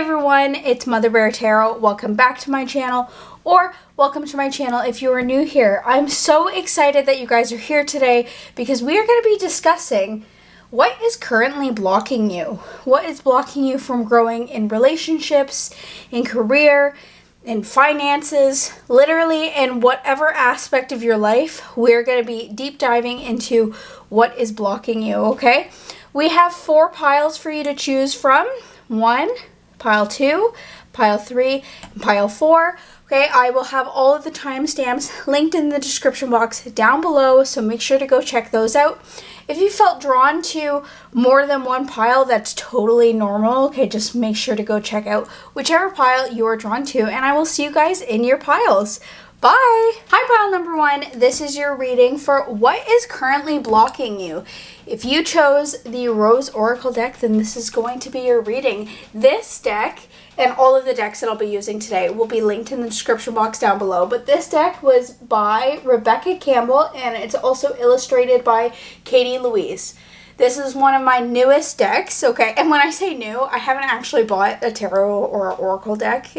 everyone, it's Mother Bear Tarot. Welcome back to my channel, or welcome to my channel if you are new here. I'm so excited that you guys are here today because we are going to be discussing what is currently blocking you. What is blocking you from growing in relationships, in career, in finances, literally in whatever aspect of your life. We're going to be deep diving into what is blocking you, okay? We have 4 piles for you to choose from. 1, pile 2, pile 3, and pile 4. Okay, I will have all of the timestamps linked in the description box down below, so make sure to go check those out. If you felt drawn to more than one pile, that's totally normal. Okay, just make sure to go check out whichever pile you are drawn to, and I will see you guys in your piles. Bye! Hi, pile number 1. This is your reading for what is currently blocking you. If you chose the Rose Oracle deck, then this is going to be your reading. This deck and all of the decks that I'll be using today will be linked in the description box down below. But this deck was by Rebecca Campbell, and it's also illustrated by Katie Louise. This is one of my newest decks, okay? And when I say new, I haven't actually bought a tarot or oracle deck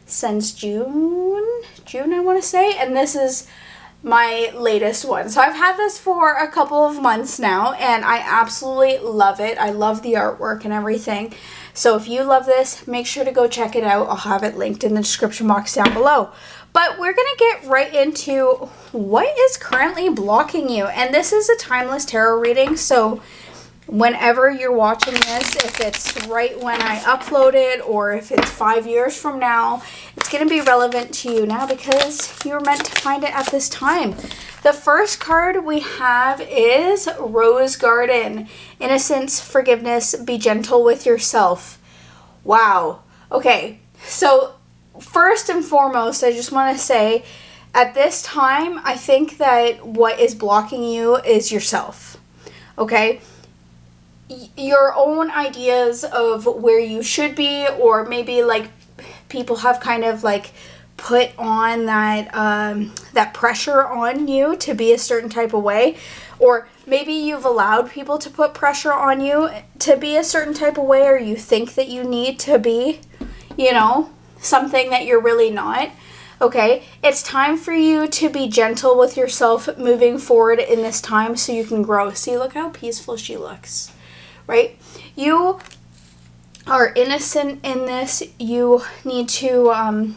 since June I want to say, and this is my latest one. So I've had this for a couple of months now, and I absolutely love it. I love the artwork and everything. So if you love this, make sure to go check it out. I'll have it linked in the description box down below. But we're going to get right into what is currently blocking you. And this is a timeless tarot reading, so whenever you're watching this, if it's right when I upload it or if it's 5 years from now, it's going to be relevant to you now because you're meant to find it at this time. The first card we have is Rose Garden. Innocence, forgiveness, be gentle with yourself. Wow. Okay, so first and foremost, I just want to say at this time, I think that what is blocking you is yourself. Okay? Your own ideas of where you should be, or maybe like people have kind of like put on that that pressure on you to be a certain type of way, or maybe you've allowed people to put pressure on you to be a certain type of way, or you think that you need to be, you know, something that you're really not. Okay, it's time for you to be gentle with yourself moving forward in this time so you can grow. See, look how peaceful she looks. Right? You are innocent in this. You need to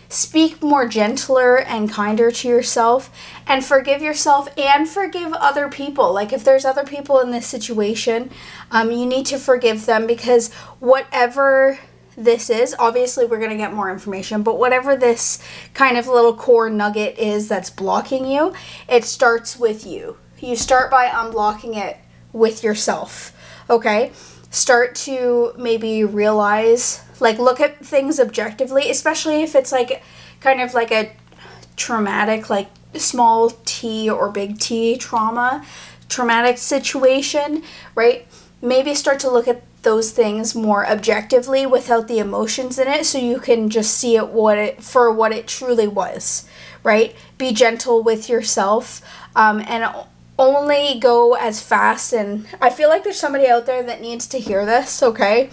speak more gentler and kinder to yourself, and forgive yourself and forgive other people. Like if there's other people in this situation, you need to forgive them, because whatever this is, obviously we're going to get more information, but whatever this kind of little core nugget is that's blocking you, it starts with you. You start by unblocking it with yourself. Okay, start to maybe realize, like look at things objectively, especially if it's like kind of like a traumatic, like small T or big T traumatic situation, right? Maybe start to look at those things more objectively without the emotions in it, so you can just see it for what it truly was, right? Be gentle with yourself, and only go as fast, and I feel like there's somebody out there that needs to hear this, okay?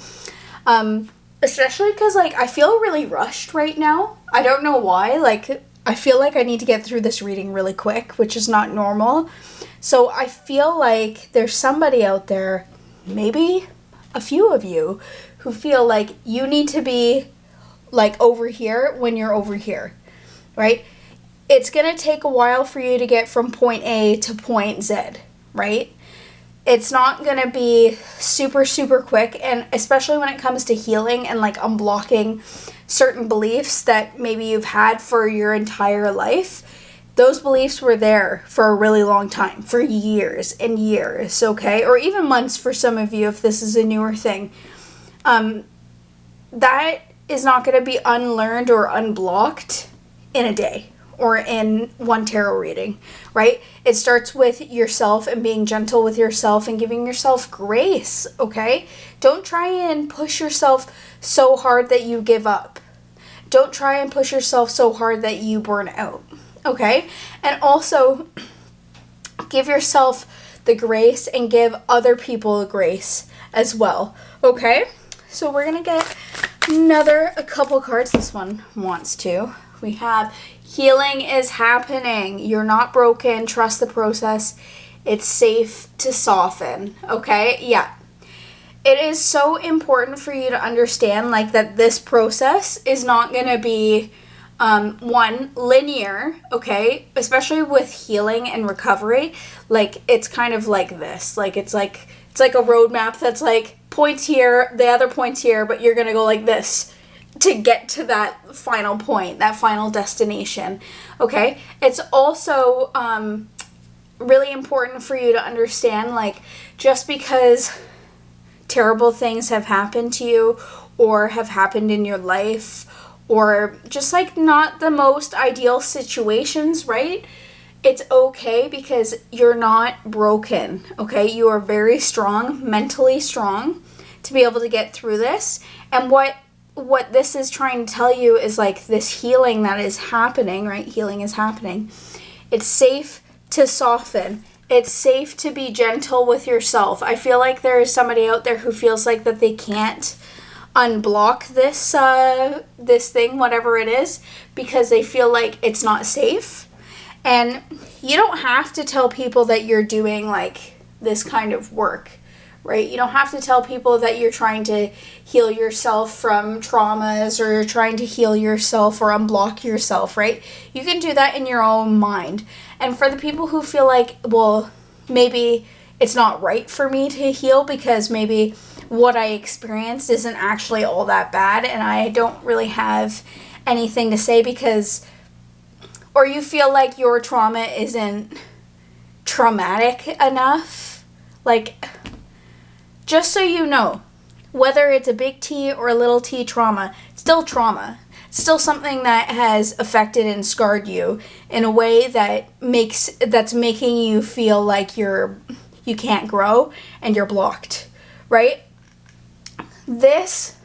Especially because, like, I feel really rushed right now. I don't know why. Like, I feel like I need to get through this reading really quick, which is not normal. So I feel like there's somebody out there, maybe a few of you, who feel like you need to be, like, over here when you're over here, right? It's going to take a while for you to get from point A to point Z, right? It's not going to be super, super quick, and especially when it comes to healing and like unblocking certain beliefs that maybe you've had for your entire life. Those beliefs were there for a really long time, for years and years, okay? Or even months for some of you if this is a newer thing. That is not going to be unlearned or unblocked in a day or in one tarot reading, right? It starts with yourself and being gentle with yourself and giving yourself grace, okay? Don't try and push yourself so hard that you give up. Don't try and push yourself so hard that you burn out, okay? And also, give yourself the grace and give other people the grace as well, okay? so we're going to get a couple cards. This one wants to. We have healing is happening. You're not broken. Trust the process. It's safe to soften. Okay? Yeah. It is so important for you to understand, like, that this process is not going to be, linear, okay? Especially with healing and recovery. Like, it's kind of like this. Like, it's like a roadmap that's, like, points here, the other points here, but you're going to go like this to get to that final point, that final destination, okay? It's also really important for you to understand, like, just because terrible things have happened to you or have happened in your life or just, like, not the most ideal situations, right? It's okay because you're not broken, okay? You are very strong, mentally strong to be able to get through this. And what this is trying to tell you is, like, this healing that is happening, right? Healing is happening. It's safe to soften. It's safe to be gentle with yourself. I feel like there is somebody out there who feels like that they can't unblock this thing, whatever it is, because they feel like it's not safe. And you don't have to tell people that you're doing, like, this kind of work, right? You don't have to tell people that you're trying to heal yourself from traumas or you're trying to heal yourself or unblock yourself, right? You can do that in your own mind. And for the people who feel like, well, maybe it's not right for me to heal because maybe what I experienced isn't actually all that bad and I don't really have anything to say because, or you feel like your trauma isn't traumatic enough, like, just so you know, whether it's a big T or a little t trauma, it's still trauma. It's still something that has affected and scarred you in a way that's making you feel like you can't grow and you're blocked, right? This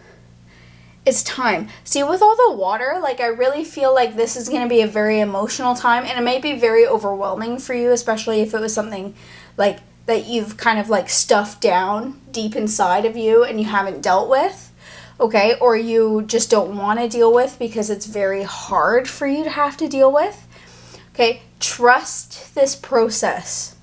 is time. See, with all the water, like, I really feel like this is going to be a very emotional time and it may be very overwhelming for you, especially if it was something like that you've kind of, like, stuffed down deep inside of you and you haven't dealt with, okay? Or you just don't want to deal with because it's very hard for you to have to deal with, okay? Trust this process,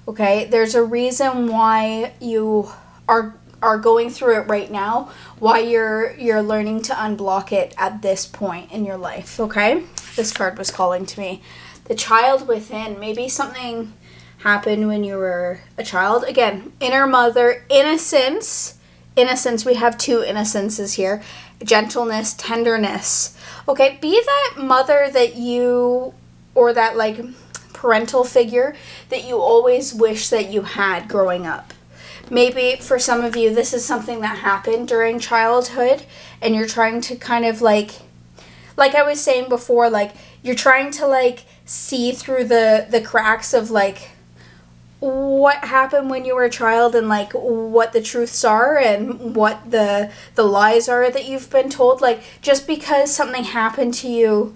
okay? There's a reason why you are going through it right now, why you're learning to unblock it at this point in your life, okay? This card was calling to me. The child within. Maybe something happened when you were a child. Again, inner mother, innocence. Innocence, we have two innocences here. Gentleness, tenderness. Okay, be that mother that you, or that, like, parental figure that you always wish that you had growing up. Maybe for some of you, this is something that happened during childhood and you're trying to kind of, like I was saying before, like, you're trying to, like, see through the cracks of, like, what happened when you were a child and, like, what the truths are and what the lies are that you've been told. Like, just because something happened to you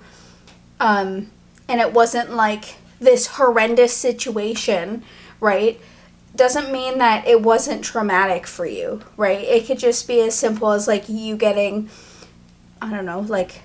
and it wasn't, like, this horrendous situation, right, doesn't mean that it wasn't traumatic for you, right? It could just be as simple as, like, you getting, I don't know, like,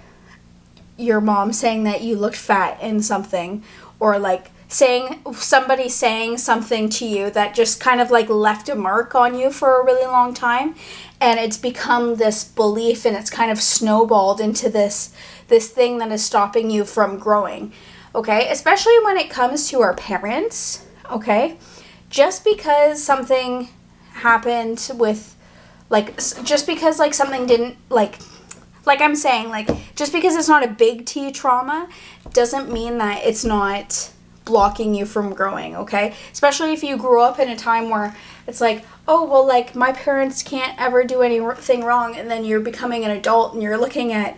your mom saying that you looked fat in something, or, like, somebody saying something to you that just kind of, like, left a mark on you for a really long time, and it's become this belief and it's kind of snowballed into this thing that is stopping you from growing, okay? Especially when it comes to our parents, okay? Just because something happened with, like, just because, like, something didn't, like I'm saying, like, just because it's not a big T trauma doesn't mean that it's not blocking you from growing, okay? Especially if you grew up in a time where it's like, oh, well, like, my parents can't ever do anything wrong, and then you're becoming an adult and you're looking at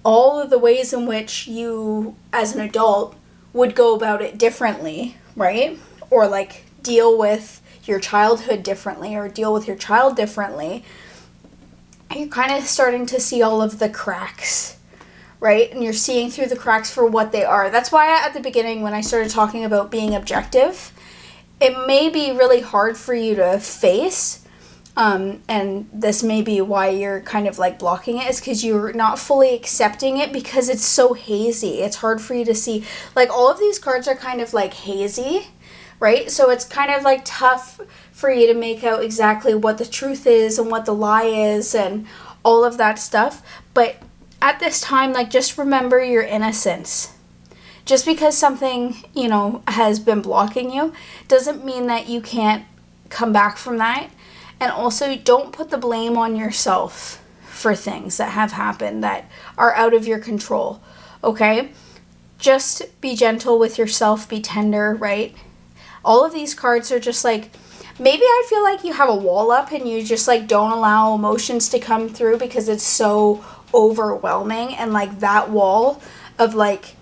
all of the ways in which you, as an adult, would go about it differently, right? Or, like, deal with your childhood differently or deal with your child differently, you're kind of starting to see all of the cracks, right? And you're seeing through the cracks for what they are. That's why at the beginning, when I started talking about being objective, it may be really hard for you to face And this may be why you're kind of like blocking it, is because you're not fully accepting it because it's so hazy. It's hard for you to see. Like, all of these cards are kind of like hazy, right? So it's kind of like tough for you to make out exactly what the truth is and what the lie is and all of that stuff. But at this time, like, just remember your innocence. Just because something, you know, has been blocking you doesn't mean that you can't come back from that. And also, don't put the blame on yourself for things that have happened that are out of your control, okay? Just be gentle with yourself, be tender, right? All of these cards are just like, maybe I feel like you have a wall up and you just like don't allow emotions to come through because it's so overwhelming, and like that wall of like,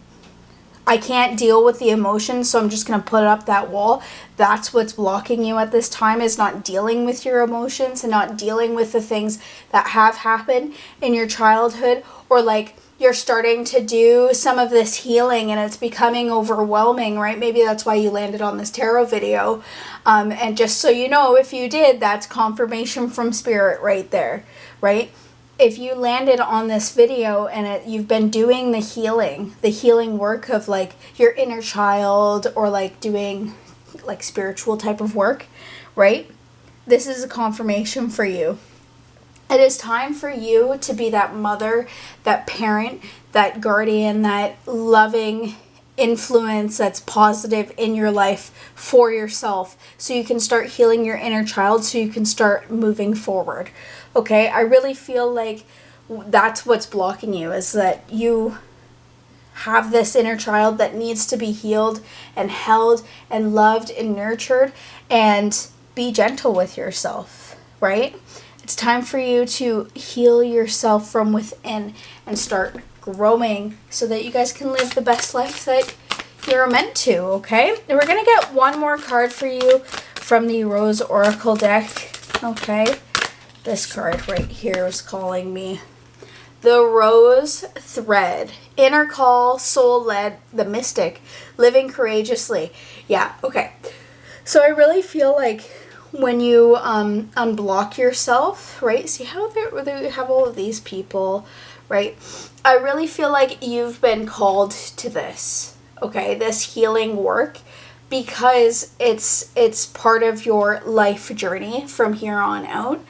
I can't deal with the emotions, so I'm just going to put up that wall. That's what's blocking you at this time, is not dealing with your emotions and not dealing with the things that have happened in your childhood, or like you're starting to do some of this healing and it's becoming overwhelming, right? Maybe that's why you landed on this tarot video. And just so you know, if you did, that's confirmation from spirit right there, right? If you landed on this video and you've been doing the healing work of like your inner child, or like doing like spiritual type of work, right? This is a confirmation for you. It is time for you to be that mother, that parent, that guardian, that loving influence that's positive in your life for yourself, so you can start healing your inner child, so you can start moving forward. Okay, I really feel like that's what's blocking you, is that you have this inner child that needs to be healed and held and loved and nurtured, and be gentle with yourself, right? It's time for you to heal yourself from within and start growing so that you guys can live the best life that you're meant to, okay? And we're going to get one more card for you from the Rose Oracle deck, okay? This card right here is calling me. The Rose Thread. Inner call, soul-led, the mystic, living courageously. Yeah, okay. So I really feel like when you unblock yourself, right? See how they have all of these people, right? I really feel like you've been called to this, okay? This healing work, because it's part of your life journey from here on out.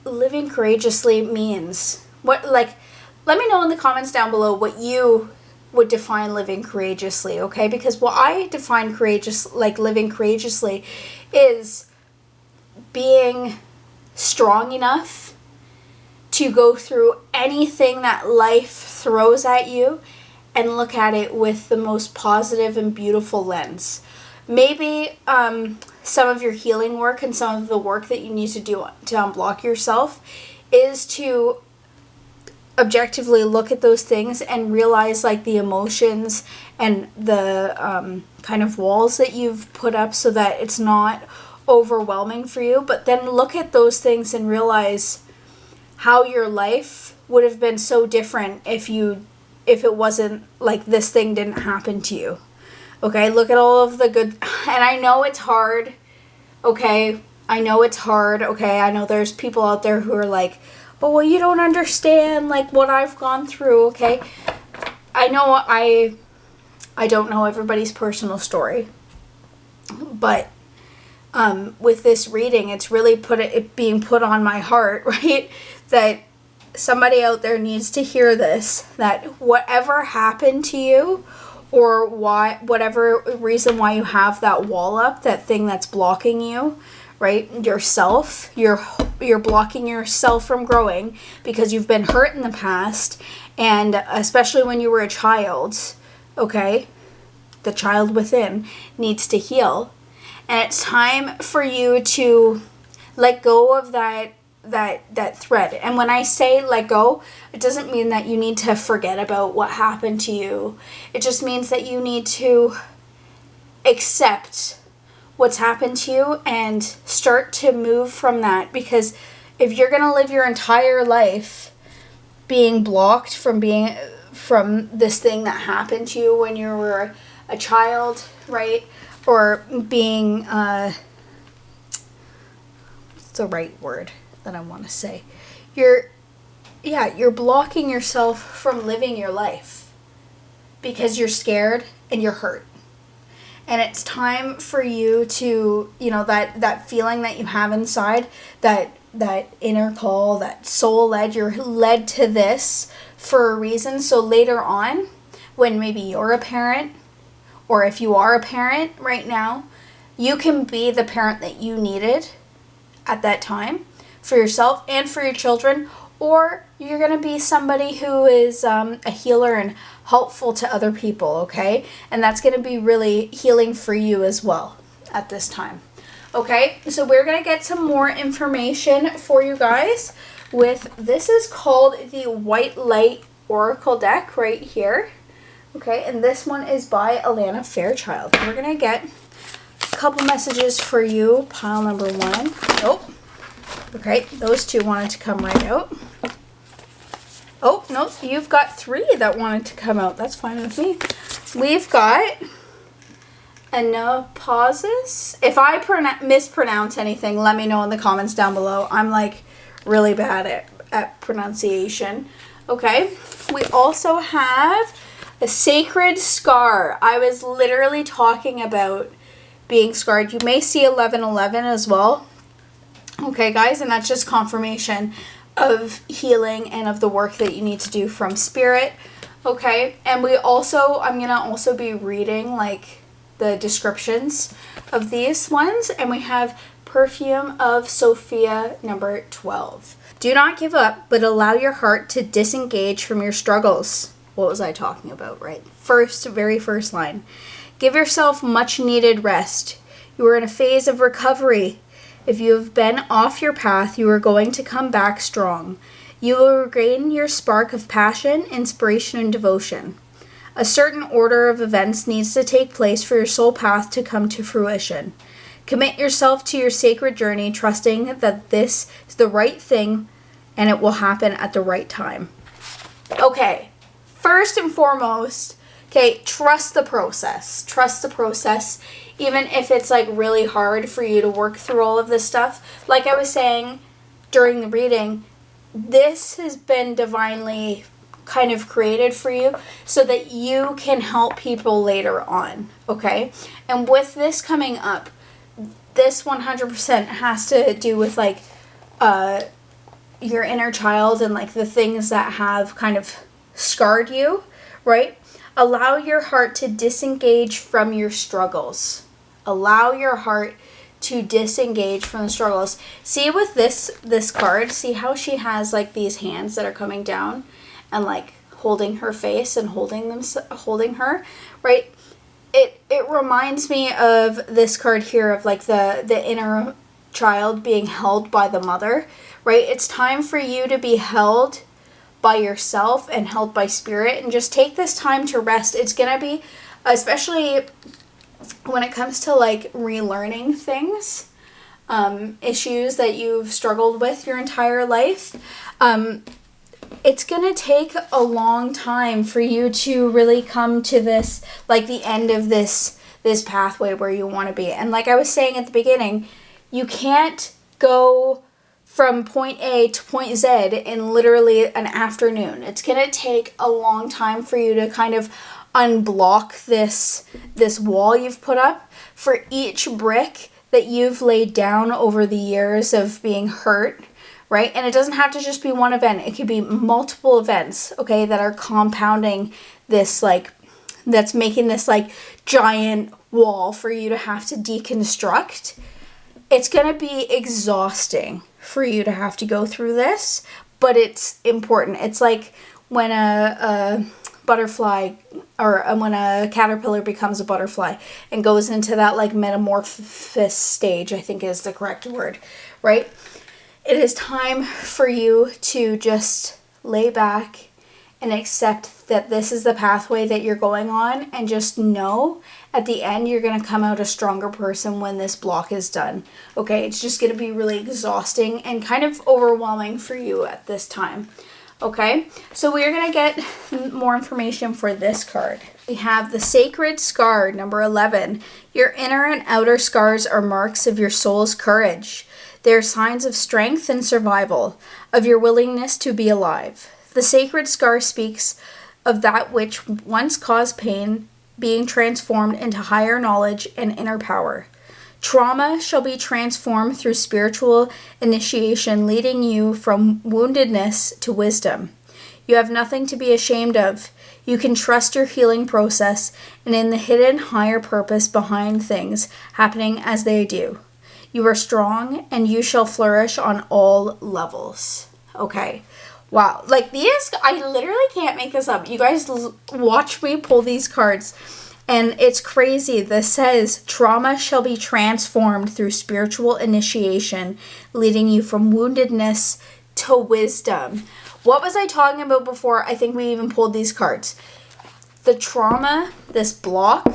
Living courageously means what, like, let me know in the comments down below what you would define living courageously, okay? Because what I define courageous, like living courageously, is being strong enough to go through anything that life throws at you and look at it with the most positive and beautiful lens. Maybe some of your healing work and some of the work that you need to do to unblock yourself is to objectively look at those things and realize like the emotions and the kind of walls that you've put up so that it's not overwhelming for you. But then look at those things and realize how your life would have been so different if it wasn't like this thing didn't happen to you. Okay, look at all of the good, and I know it's hard, okay, I know it's hard, okay, I know there's people out there who are like, oh, well, you don't understand, like, what I've gone through, okay, I know I don't know everybody's personal story, but, with this reading, it's really being put on my heart, right, that somebody out there needs to hear this, that whatever happened to you, or whatever reason why you have that wall up, that thing that's blocking you, right? Yourself, you're blocking yourself from growing because you've been hurt in the past, and especially when you were a child, okay? The child within needs to heal. And it's time for you to let go of that thread. And when I say let go, it doesn't mean that you need to forget about what happened to you. It just means that you need to accept what's happened to you and start to move from that. Because if you're going to live your entire life being blocked from this thing that happened to you when you were a child, right? Or being the right word that I want to say. You're blocking yourself from living your life because you're scared and you're hurt. And it's time for you to, that feeling that you have inside, that inner call, that soul led, you're led to this for a reason. So later on, when maybe you're a parent, or if you are a parent right now, you can be the parent that you needed at that time for yourself and for your children, or you're going to be somebody who is a healer and helpful to other people, okay? And that's going to be really healing for you as well at this time. Okay, so we're going to get some more information for you guys with, this is called the White Light Oracle deck right here. Okay, and this one is by Alana Fairchild. We're going to get a couple messages for you. Pile number 1. Oh, okay, those 2 wanted to come right out. Oh, no, you've got 3 that wanted to come out. That's fine with me. We've got Anapausis. If I mispronounce anything, let me know in the comments down below. I'm like really bad at pronunciation. Okay, we also have a Sacred Scar. I was literally talking about being scarred. You may see 1111 as well. Okay, guys, and that's just confirmation of healing and of the work that you need to do from spirit. Okay, and I'm going to also be reading like the descriptions of these ones. And we have Perfume of Sophia number 12. Do not give up, but allow your heart to disengage from your struggles. What was I talking about, right? Very first line. Give yourself much needed rest. You are in a phase of recovery. If you have been off your path, you are going to come back strong. You will regain your spark of passion, inspiration, and devotion. A certain order of events needs to take place for your soul path to come to fruition. Commit yourself to your sacred journey, trusting that this is the right thing and it will happen at the right time. Okay. First and foremost, okay, trust the process. Trust the process, even if it's like really hard for you to work through all of this stuff. Like I was saying during the reading, this has been divinely kind of created for you so that you can help people later on, okay? And with this coming up, this 100% has to do with like your inner child and like the things that have kind of scarred you, right? Allow your heart to disengage from your struggles. Allow your heart to disengage from the struggles. See with this card, see how she has like these hands that are coming down and like holding her face and holding her, right? It reminds me of this card here of like the inner child being held by the mother, right? It's time for you to be held by yourself and held by spirit, and just take this time to rest. It's gonna be, especially when it comes to like relearning things, issues that you've struggled with your entire life, it's gonna take a long time for you to really come to this, like the end of this pathway where you want to be. And like I was saying at the beginning, you can't go from point A to point Z in literally an afternoon. It's going to take a long time for you to kind of unblock this wall you've put up. For each brick that you've laid down over the years of being hurt, right? And it doesn't have to just be one event. It could be multiple events, okay, that are compounding this, like, that's making this like giant wall for you to have to deconstruct. It's going to be exhausting for you to have to go through this, but it's important. It's like when a butterfly, or when a caterpillar becomes a butterfly and goes into that like metamorphosis stage, I think is the correct word, right? It is time for you to just lay back and accept that this is the pathway that you're going on, and just know at the end you're going to come out a stronger person when this block is done. Okay, it's just going to be really exhausting and kind of overwhelming for you at this time. Okay, so we're going to get more information for this card. We have the Sacred Scar, number 11. Your inner and outer scars are marks of your soul's courage. They are signs of strength and survival, of your willingness to be alive. The sacred scar speaks of that which once caused pain being transformed into higher knowledge and inner power. Trauma shall be transformed through spiritual initiation, leading you from woundedness to wisdom. You have nothing to be ashamed of. You can trust your healing process and in the hidden higher purpose behind things happening as they do. You are strong and you shall flourish on all levels. Okay. Wow. Like these, I literally can't make this up. You guys watch me pull these cards. And it's crazy. This says, trauma shall be transformed through spiritual initiation, leading you from woundedness to wisdom. What was I talking about before? I think we even pulled these cards. The trauma, this block,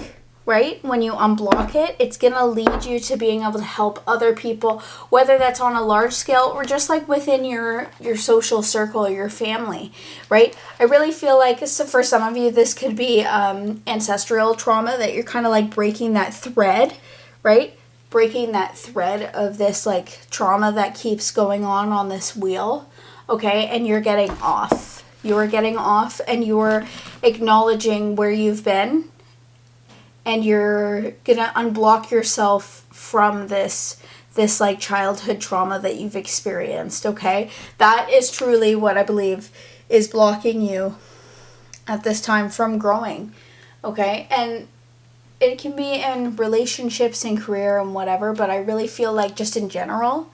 right? When you unblock it, it's going to lead you to being able to help other people, whether that's on a large scale or just like within your social circle or your family, right? I really feel like for some of you, this could be ancestral trauma that you're kind of like breaking that thread, right? Breaking that thread of this like trauma that keeps going on this wheel, okay? And you're getting off. You're getting off and you're acknowledging where you've been. And you're gonna unblock yourself from this like childhood trauma that you've experienced, okay? That is truly what I believe is blocking you at this time from growing, okay? And it can be in relationships and career and whatever, but I really feel like just in general,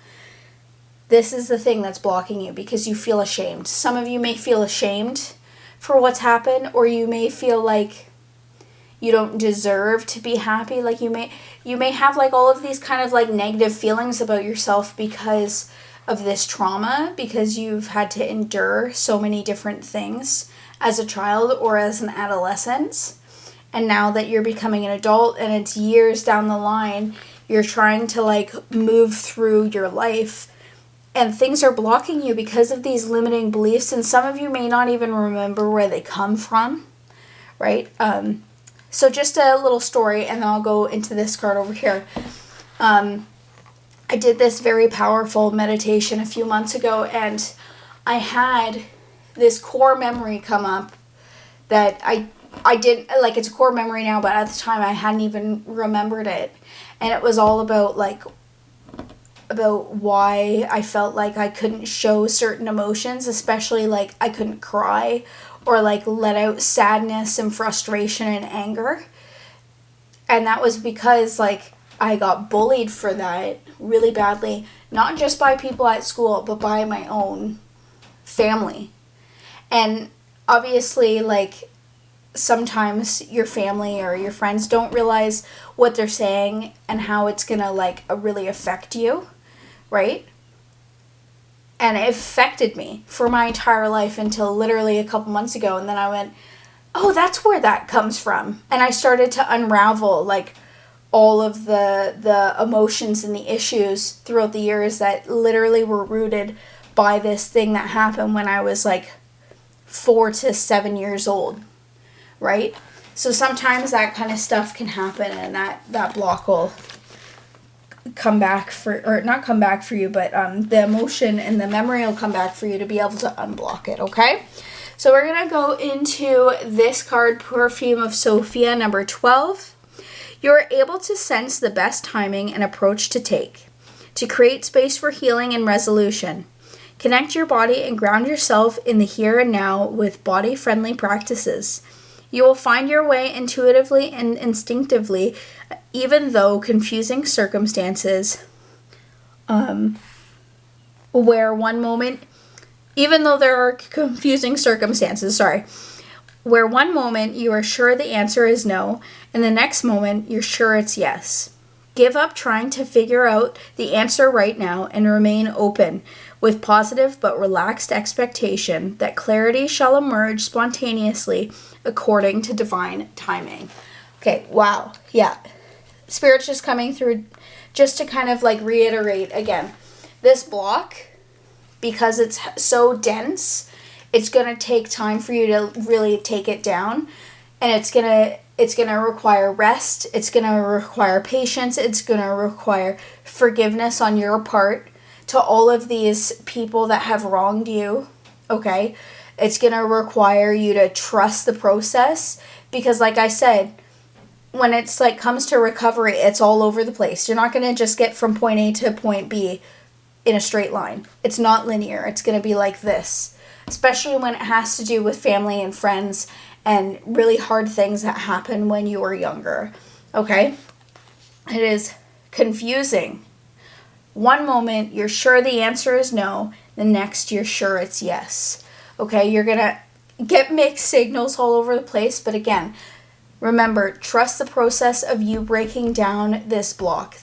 this is the thing that's blocking you because you feel ashamed. Some of you may feel ashamed for what's happened, or you may feel like you don't deserve to be happy. Like you may have like all of these kind of like negative feelings about yourself because of this trauma, because you've had to endure so many different things as a child or as an adolescent. And now that you're becoming an adult and it's years down the line, you're trying to like move through your life and things are blocking you because of these limiting beliefs. And some of you may not even remember where they come from, right? So just a little story, and then I'll go into this card over here. I did this very powerful meditation a few months ago, and I had this core memory come up that I didn't, like it's a core memory now, but at the time I hadn't even remembered it. And it was all about why I felt like I couldn't show certain emotions, especially like I couldn't cry or like let out sadness and frustration and anger. And that was because like I got bullied for that really badly, not just by people at school, but by my own family. And obviously like sometimes your family or your friends don't realize what they're saying and how it's gonna like really affect you, right? And it affected me for my entire life until literally a couple months ago. And then I went, oh, that's where that comes from. And I started to unravel like all of the emotions and the issues throughout the years that literally were rooted by this thing that happened when I was like 4 to 7 years old, right? So sometimes that kind of stuff can happen and that block will come back not come back for you, but the emotion and the memory will come back for you to be able to unblock it, okay? So we're going to go into this card, Perfume of Sophia, number 12. You're able to sense the best timing and approach to take, to create space for healing and resolution. Connect your body and ground yourself in the here and now with body-friendly practices. You will find your way intuitively and instinctively, even though confusing circumstances, where one moment you are sure the answer is no, and the next moment you're sure it's yes. Give up trying to figure out the answer right now and remain open with positive but relaxed expectation that clarity shall emerge spontaneously according to divine timing. Okay, wow, yeah. Spirit's just coming through just to kind of like reiterate again. This block, because it's so dense, it's going to take time for you to really take it down. And it's going to require rest. It's going to require patience. It's going to require forgiveness on your part to all of these people that have wronged you, okay? It's going to require you to trust the process because, like I said, when it's like comes to recovery, it's all over the place. You're not going to just get from point A to point B in a straight line. It's not linear. It's going to be like this, especially when it has to do with family and friends and really hard things that happen when you were younger, okay? It is confusing. One moment, you're sure the answer is no. The next, you're sure it's yes. Okay, you're going to get mixed signals all over the place. But again, remember, trust the process of you breaking down this block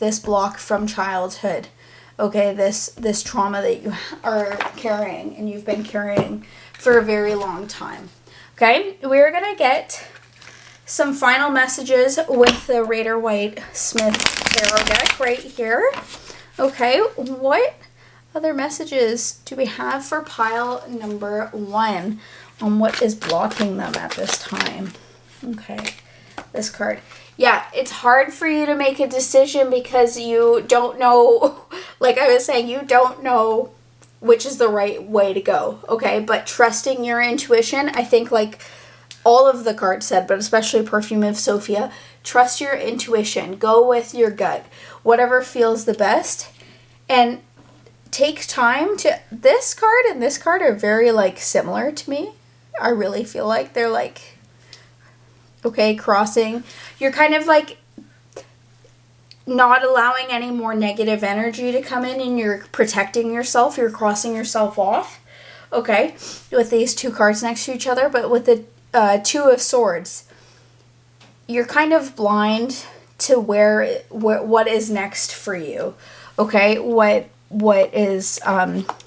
from childhood. Okay, this trauma that you are carrying and you've been carrying for a very long time. Okay, we're going to get some final messages with the Rider-Waite-Smith Tarot deck right here. Okay, what other messages do we have for pile number 1 on what is blocking them at this time? Okay, this card. Yeah, it's hard for you to make a decision because you don't know, like I was saying, you don't know which is the right way to go, okay? But trusting your intuition, I think like all of the cards said, but especially Perfume of Sophia, trust your intuition. Go with your gut. Whatever feels the best. And take time to... This card and this card are very, like, similar to me. I really feel like they're, like... Okay, crossing. You're kind of, like, not allowing any more negative energy to come in and you're protecting yourself. You're crossing yourself off. Okay, with these two cards next to each other. But with the Two of Swords, you're kind of blind to what is next for you, okay? What is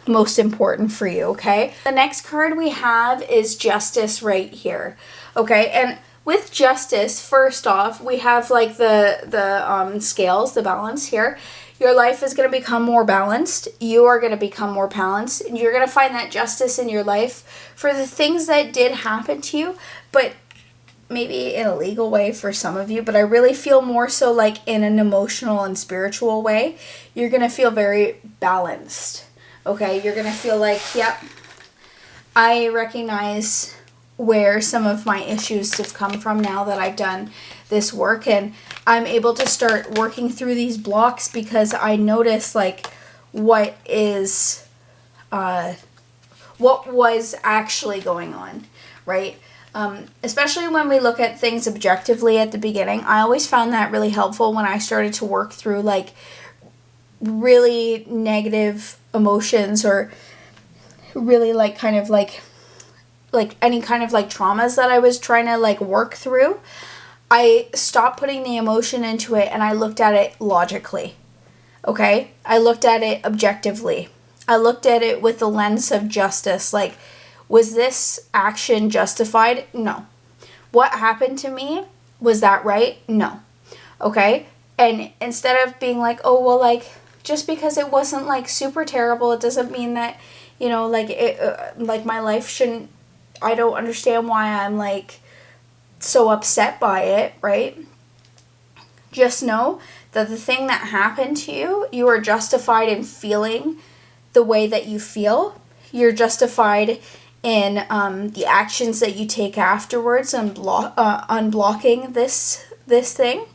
most important for you, okay? The next card we have is Justice right here, okay? And with Justice, first off, we have like the scales, the balance here. Your life is going to become more balanced. You are going to become more balanced. And you're going to find that justice in your life for the things that did happen to you, but maybe in a legal way for some of you, but I really feel more so like in an emotional and spiritual way. You're going to feel very balanced, okay? You're going to feel like, yep, I recognize where some of my issues have come from now that I've done this work, and I'm able to start working through these blocks because I notice like what was actually going on, right? Especially when we look at things objectively at the beginning. I always found that really helpful when I started to work through like really negative emotions or really like kind of like any kind of like traumas that I was trying to like work through. I stopped putting the emotion into it and I looked at it logically, okay? I looked at it objectively. I looked at it with the lens of justice. Like, was this action justified? No. What happened to me? Was that right? No. Okay? And instead of being like, oh, well, like, just because it wasn't like super terrible, it doesn't mean that, you know, like, like my life shouldn't, I don't understand why I'm like so upset by it, right? Just know that the thing that happened to you, you are justified in feeling the way that you feel. You're justified in the actions that you take afterwards and unblocking this thing,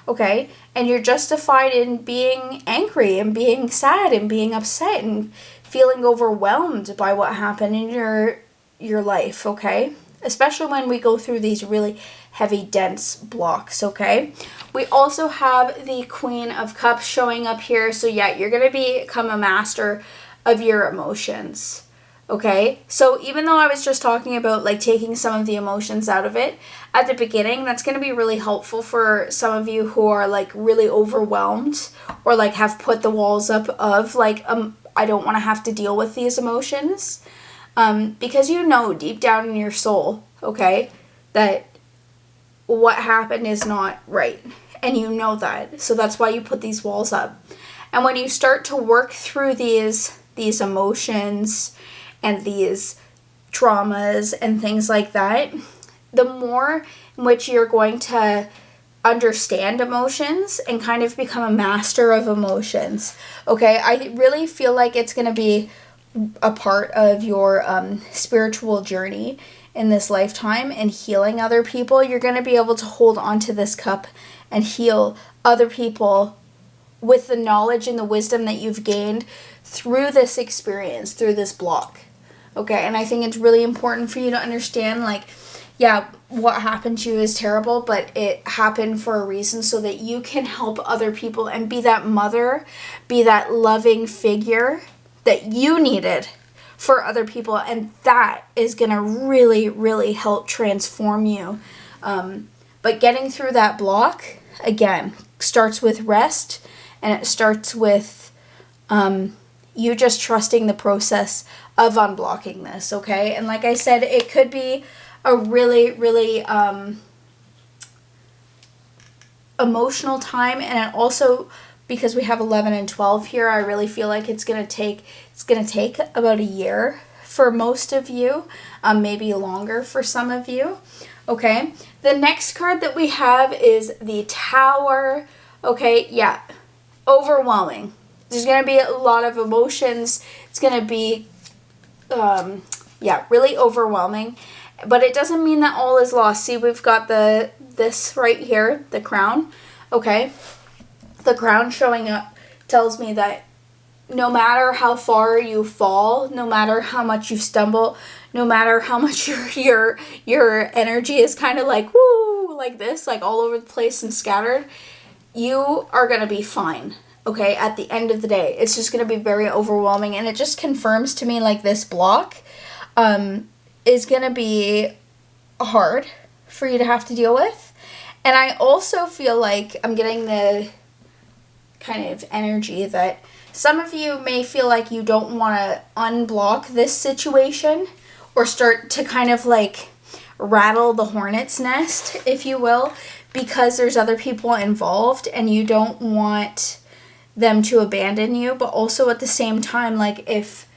okay? And you're justified in being angry and being sad and being upset and feeling overwhelmed by what happened in your life, okay? Especially when we go through these really heavy, dense blocks, okay? We also have the Queen of Cups showing up here. So yeah, you're going to become a master of your emotions, okay? So even though I was just talking about like taking some of the emotions out of it at the beginning, that's going to be really helpful for some of you who are like really overwhelmed or like have put the walls up of like, I don't want to have to deal with these emotions. Because you know deep down in your soul, okay, that what happened is not right. And you know that. So that's why you put these walls up. And when you start to work through these emotions and these traumas and things like that, the more in which you're going to understand emotions and kind of become a master of emotions. Okay, I really feel like it's going to be a part of your spiritual journey in this lifetime and healing other people. You're going to be able to hold on to this cup and heal other people with the knowledge and the wisdom that you've gained through this experience, through this block. Okay, and I think it's really important for you to understand, like, yeah, what happened to you is terrible, but it happened for a reason so that you can help other people and be that mother, be that loving figure that you needed for other people. And that is going to really, really help transform you. But getting through that block, again, starts with rest, and it starts with you just trusting the process of unblocking this, okay? And like I said, it could be a really, really emotional time, and it also, because we have 11 and 12 here, I really feel like it's gonna take about a year for most of you, maybe longer for some of you. Okay, the next card that we have is the Tower. Okay, yeah, overwhelming. There's gonna be a lot of emotions. It's gonna be really overwhelming. But it doesn't mean that all is lost. See, we've got this right here, the crown. Okay, the crown showing up tells me that no matter how far you fall, no matter how much you stumble, no matter how much your energy is kind of like woo, like this, like all over the place and scattered, you are gonna be fine. Okay, at the end of the day, it's just gonna be very overwhelming, and it just confirms to me like this block is going to be hard for you to have to deal with. And I also feel like I'm getting the kind of energy that some of you may feel like you don't want to unblock this situation or start to kind of like rattle the hornet's nest, if you will, because there's other people involved and you don't want them to abandon you. But also at the same time, like if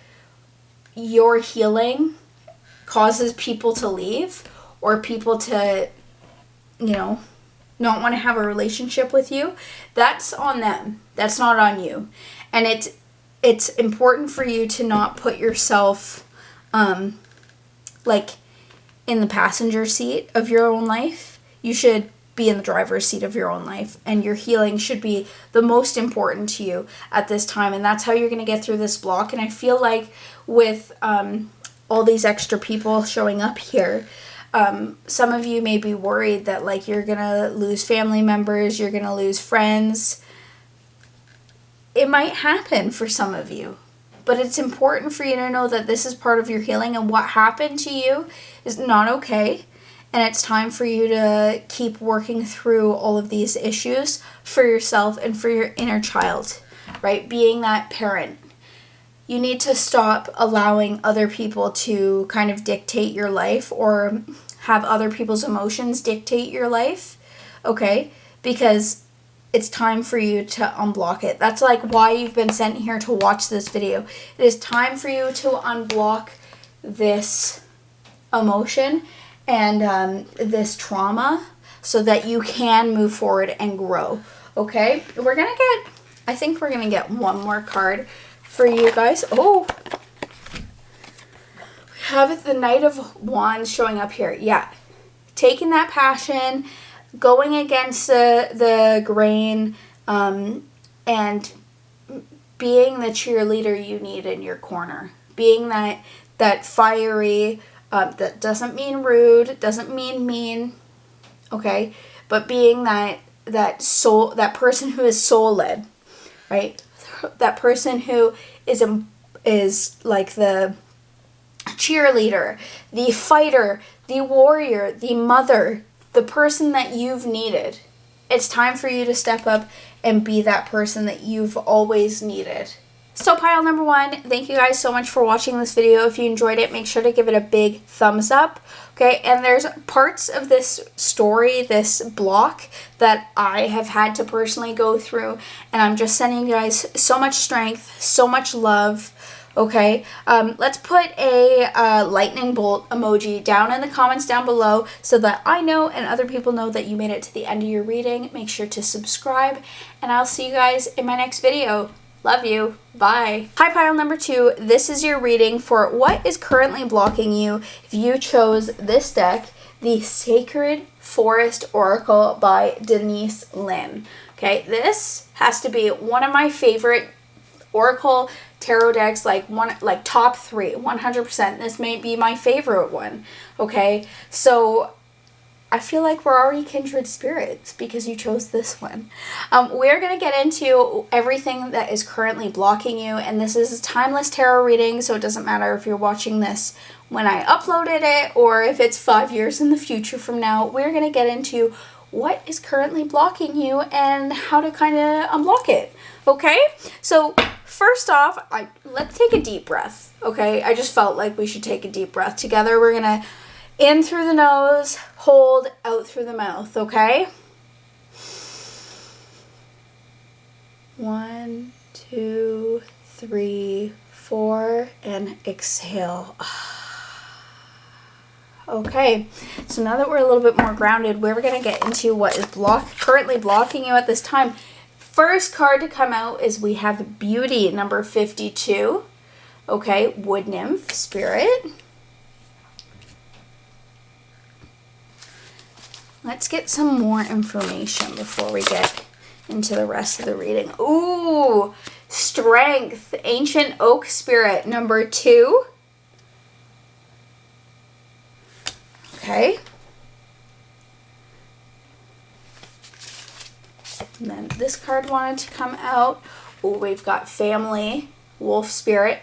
your healing causes people to leave or people to, not want to have a relationship with you, that's on them. That's not on you. And it's important for you to not put yourself like in the passenger seat of your own life. You should be in the driver's seat of your own life, and your healing should be the most important to you at this time, and that's how you're going to get through this block. And I feel like with all these extra people showing up here, some of you may be worried that like you're gonna lose family members, you're gonna lose friends. It might happen for some of you, but it's important for you to know that this is part of your healing, and what happened to you is not okay, and it's time for you to keep working through all of these issues for yourself and for your inner child, right? Being that parent. You need to stop allowing other people to kind of dictate your life or have other people's emotions dictate your life, okay? Because it's time for you to unblock it. That's like why you've been sent here to watch this video. It is time for you to unblock this emotion and this trauma so that you can move forward and grow, okay? I think we're gonna get one more card for you guys. Oh, we have the Knight of Wands showing up here. Yeah, taking that passion, going against the grain, and being the cheerleader you need in your corner. Being that fiery, that doesn't mean rude, doesn't mean mean, okay? But being that person who is soul led, right? That person who is like the cheerleader, the fighter, the warrior, the mother, the person that you've needed. It's time for you to step up and be that person that you've always needed. So pile number one, thank you guys so much for watching this video. If you enjoyed it, make sure to give it a big thumbs up. Okay, and there's parts of this story, this block, that I have had to personally go through, and I'm just sending you guys so much strength, so much love. Okay, let's put a lightning bolt emoji down in the comments down below so that I know and other people know that you made it to the end of your reading. Make sure to subscribe, and I'll see you guys in my next video. Love you. Bye. Hi, pile number 2. This is your reading for what is currently blocking you if you chose this deck, the Sacred Forest Oracle by Denise Linn. Okay, this has to be one of my favorite Oracle tarot decks, like top 3, 100%. This may be my favorite one. Okay, so I feel like we're already kindred spirits because you chose this one. We're going to get into everything that is currently blocking you, and this is a timeless tarot reading, so it doesn't matter if you're watching this when I uploaded it or if it's 5 years in the future from now. We're going to get into what is currently blocking you and how to kind of unblock it. Okay, so first off, let's take a deep breath. Okay, I just felt like we should take a deep breath together. We're gonna in through the nose, hold, out through the mouth. Okay, 1, 2, 3, 4, and exhale. Okay, so now that we're a little bit more grounded, we're going to get into what is currently blocking you at this time. First card to come out is we have Beauty, number 52. Okay, Wood Nymph Spirit. Let's get some more information before we get into the rest of the reading. Ooh, Strength, Ancient Oak Spirit, number 2. Okay. And then this card wanted to come out. Oh, we've got Family, Wolf Spirit,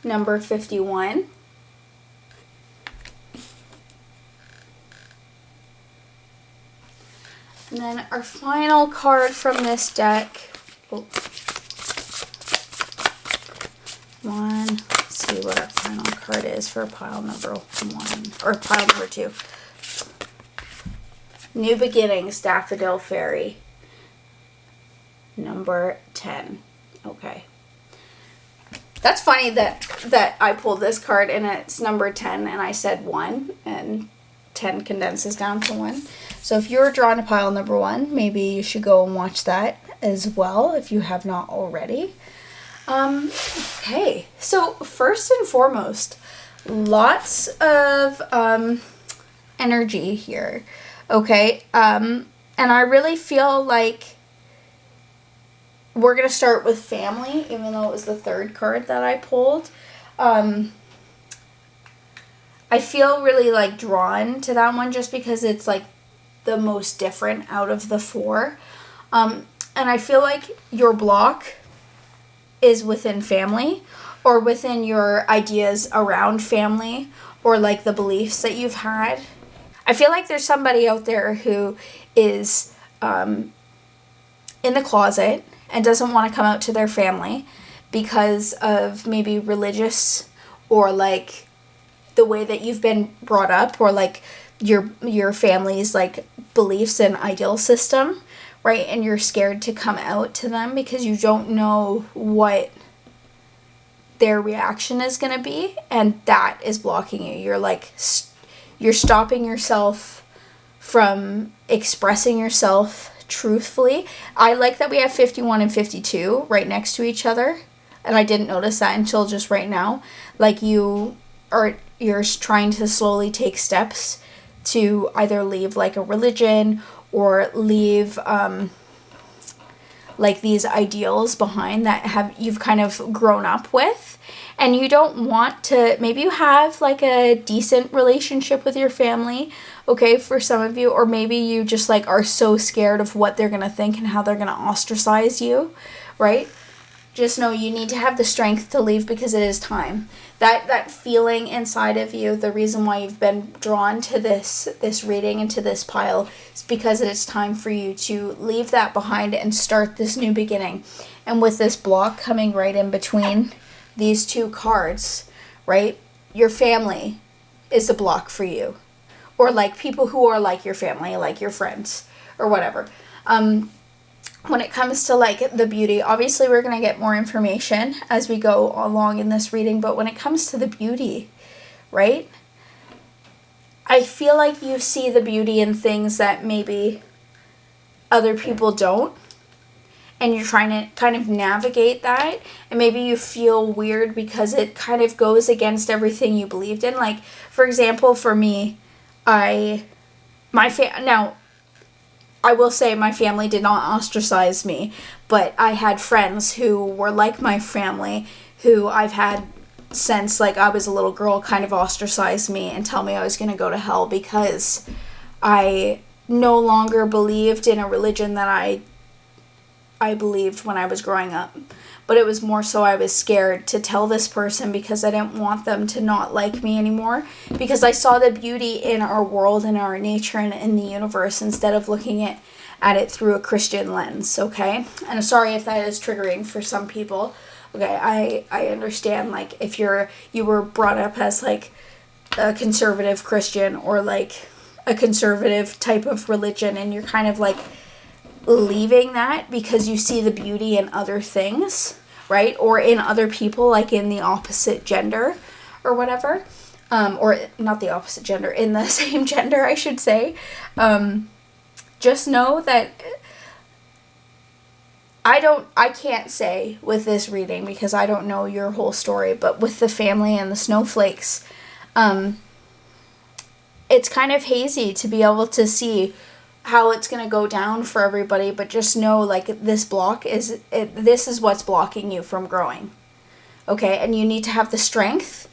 number 51. And then our final card from this deck. Oh. Let's see what our final card is for pile number 1, or pile number 2. New Beginnings, Daffodil Fairy, number 10. Okay. That's funny that I pulled this card and it's number 10 and I said 1 and 10 condenses down to 1. So if you're drawn to pile number 1, maybe you should go and watch that as well if you have not already. Okay, so first and foremost, lots of energy here. Okay, and I really feel like we're going to start with Family, even though it was the third card that I pulled. I feel really like drawn to that one just because it's like the most different out of the 4. And I feel like your block is within family or within your ideas around family or like the beliefs that you've had. I feel like there's somebody out there who is in the closet and doesn't want to come out to their family because of maybe religious or like the way that you've been brought up or like your family's like beliefs and ideal system, right? And you're scared to come out to them because you don't know what their reaction is going to be, and that is blocking you. You're like you're stopping yourself from expressing yourself truthfully. I like that we have 51 and 52 right next to each other, and I didn't notice that until just right now. Like you're trying to slowly take steps to either leave like a religion or leave like these ideals behind that you've kind of grown up with, and you don't want to. Maybe you have like a decent relationship with your family, okay, for some of you, or maybe you just like are so scared of what they're gonna think and how they're gonna ostracize you, right? Just know you need to have the strength to leave because it is time. That feeling inside of you, the reason why you've been drawn to this reading and to this pile is because it is time for you to leave that behind and start this new beginning. And with this block coming right in between these two cards, right? Your family is the block for you. Or like people who are like your family, like your friends or whatever. when it comes to like the beauty, obviously we're going to get more information as we go along in this reading, but when it comes to the beauty, right? I feel like you see the beauty in things that maybe other people don't, and you're trying to kind of navigate that, and maybe you feel weird because it kind of goes against everything you believed in. Like, for example, for me, now, I will say my family did not ostracize me, but I had friends who were like my family, who I've had since like I was a little girl, kind of ostracize me and tell me I was going to go to hell because I no longer believed in a religion that I believed when I was growing up. But it was more so I was scared to tell this person because I didn't want them to not like me anymore, because I saw the beauty in our world and our nature and in the universe instead of looking at it through a Christian lens, okay? And I'm sorry if that is triggering for some people. Okay, I understand, like, if you were brought up as like a conservative Christian or like a conservative type of religion, and you're kind of like leaving that because you see the beauty in other things, right? Or in other people, like in the opposite gender or whatever. Or not the opposite gender, in the same gender, I should say. Just know that I can't say with this reading because I don't know your whole story, but with the family and the snowflakes, it's kind of hazy to be able to see how it's going to go down for everybody, but just know, like, this is what's blocking you from growing, okay? And you need to have the strength,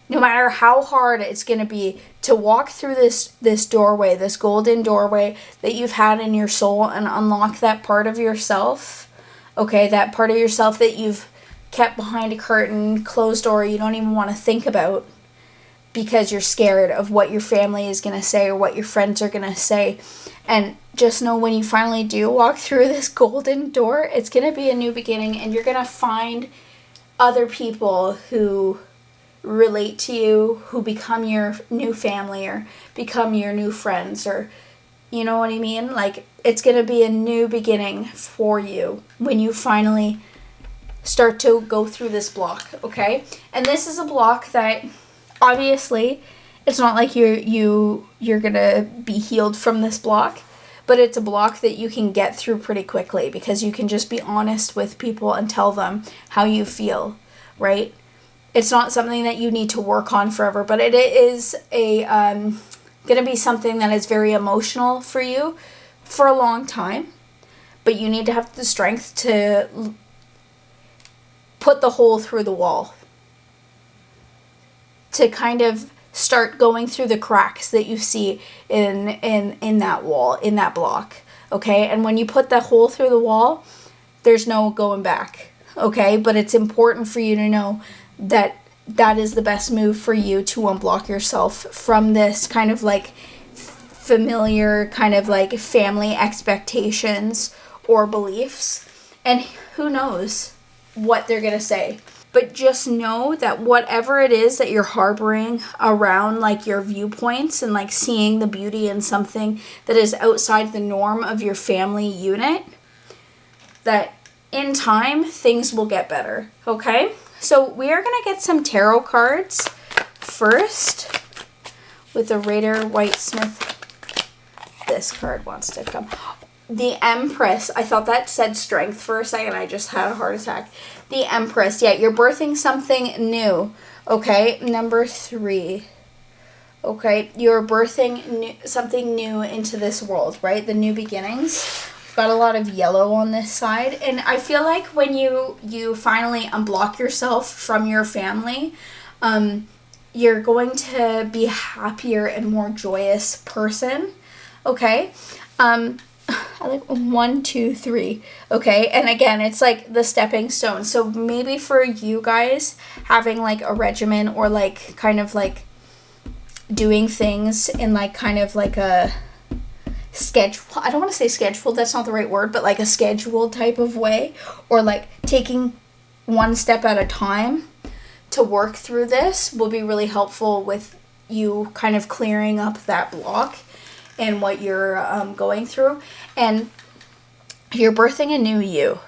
no matter how hard it's going to be, to walk through this doorway, this golden doorway that you've had in your soul, and unlock that part of yourself, okay? That part of yourself that you've kept behind a curtain, closed door, you don't even want to think about because you're scared of what your family is going to say or what your friends are going to say. And just know, when you finally do walk through this golden door, it's going to be a new beginning, and you're going to find other people who relate to you, who become your new family or become your new friends, or, you know what I mean? Like, it's going to be a new beginning for you when you finally start to go through this block, okay? And this is a block that, obviously, it's not like you're gonna be healed from this block, but it's a block that you can get through pretty quickly because you can just be honest with people and tell them how you feel, right? It's not something that you need to work on forever, but it is gonna be something that is very emotional for you for a long time, but you need to have the strength to put the hole through the wall, to kind of start going through the cracks that you see in that wall, in that block, okay? And when you put the hole through the wall, there's no going back, okay? But it's important for you to know that that is the best move for you to unblock yourself from this kind of like familiar kind of like family expectations or beliefs. And who knows what they're gonna say. But just know that whatever it is that you're harboring around, like, your viewpoints and, like, seeing the beauty in something that is outside the norm of your family unit, that in time, things will get better, okay? So we are going to get some tarot cards first with the Rider-Waite-Smith. This card wants to come. The Empress. I thought that said strength for a second. I just had a heart attack. The Empress. Yeah, you're birthing something new. Okay, number 3. Okay, you're birthing something new into this world, right? The new beginnings. Got a lot of yellow on this side. And I feel like when you finally unblock yourself from your family, you're going to be a happier and more joyous person. Okay? I like 1, 2, 3. Okay, and again, it's like the stepping stone. So maybe for you guys, having like a regimen or like kind of like doing things in like kind of like a schedule. I don't want to say scheduled, that's not the right word, but like a scheduled type of way, or like taking one step at a time to work through this will be really helpful with you kind of clearing up that block and what you're going through. And You're birthing a new you.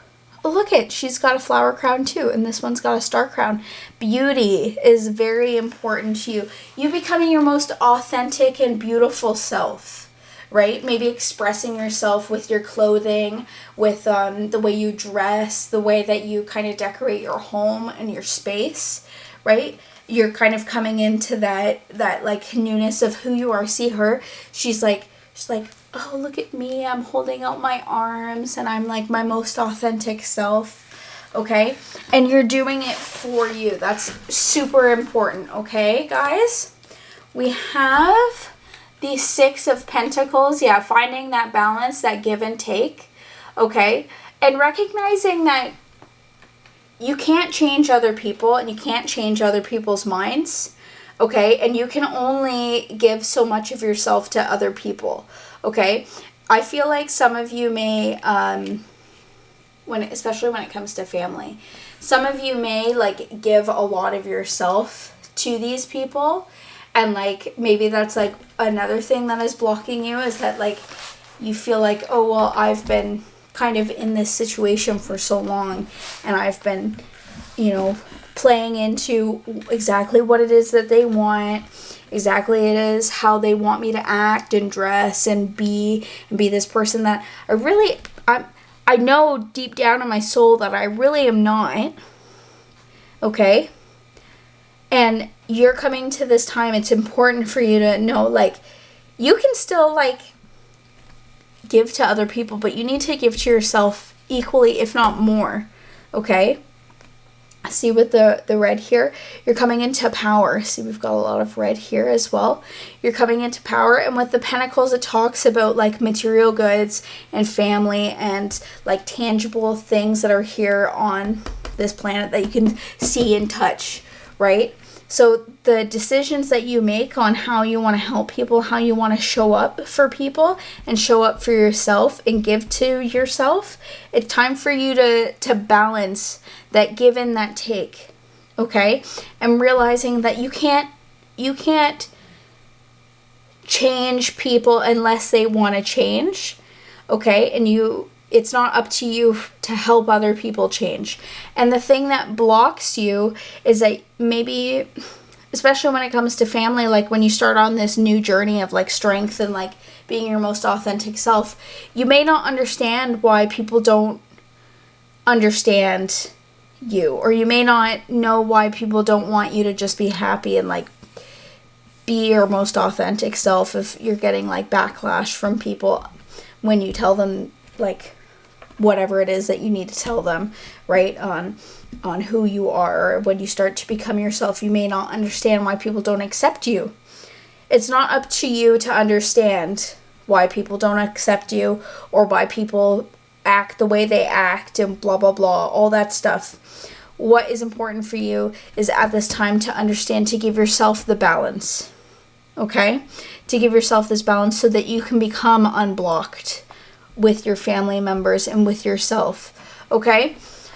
Oh, look it, she's got a flower crown too, and this one's got a star crown. Beauty is very important to you. You becoming your most authentic and beautiful self, right? Maybe expressing yourself with your clothing, with the way you dress, the way that you kind of decorate your home and your space, right? You're kind of coming into that like newness of who you are. See her? She's like, oh, look at me, I'm holding out my arms and I'm like my most authentic self, okay? And you're doing it for you. That's super important, okay, guys? We have the Six of Pentacles. Yeah, finding that balance, that give and take, okay? And recognizing that you can't change other people and you can't change other people's minds, okay? And you can only give so much of yourself to other people. Okay, I feel like some of you may, especially when it comes to family, some of you may like give a lot of yourself to these people, and like maybe that's like another thing that is blocking you, is that like you feel like, oh well, I've been kind of in this situation for so long, and I've been, you know, playing into exactly what it is that they want. Exactly it is how they want me to act and dress and be this person that I know deep down in my soul that I really am not. Okay? And you're coming to this time, it's important for you to know, like, you can still like give to other people, but you need to give to yourself equally, if not more. Okay? See with the red here, you're coming into power. See, we've got a lot of red here as well. You're coming into power, and with the Pentacles, it talks about like material goods and family and like tangible things that are here on this planet that you can see and touch, right? So the decisions that you make on how you want to help people, how you want to show up for people and show up for yourself and give to yourself, it's time for you to balance that give and that take, okay? And realizing that you can't change people unless they want to change, okay? And it's not up to you to help other people change. And the thing that blocks you is that maybe, especially when it comes to family, like when you start on this new journey of like strength and like being your most authentic self, you may not understand why people don't understand you, or you may not know why people don't want you to just be happy and like be your most authentic self if you're getting like backlash from people when you tell them like whatever it is that you need to tell them, right, on who you are. Or when you start to become yourself, you may not understand why people don't accept you. It's not up to you to understand why people don't accept you or why people act the way they act and blah blah blah, all that stuff. What is important for you is at this time to understand, to give yourself the balance, okay? To give yourself this balance so that you can become unblocked with your family members and with yourself, okay?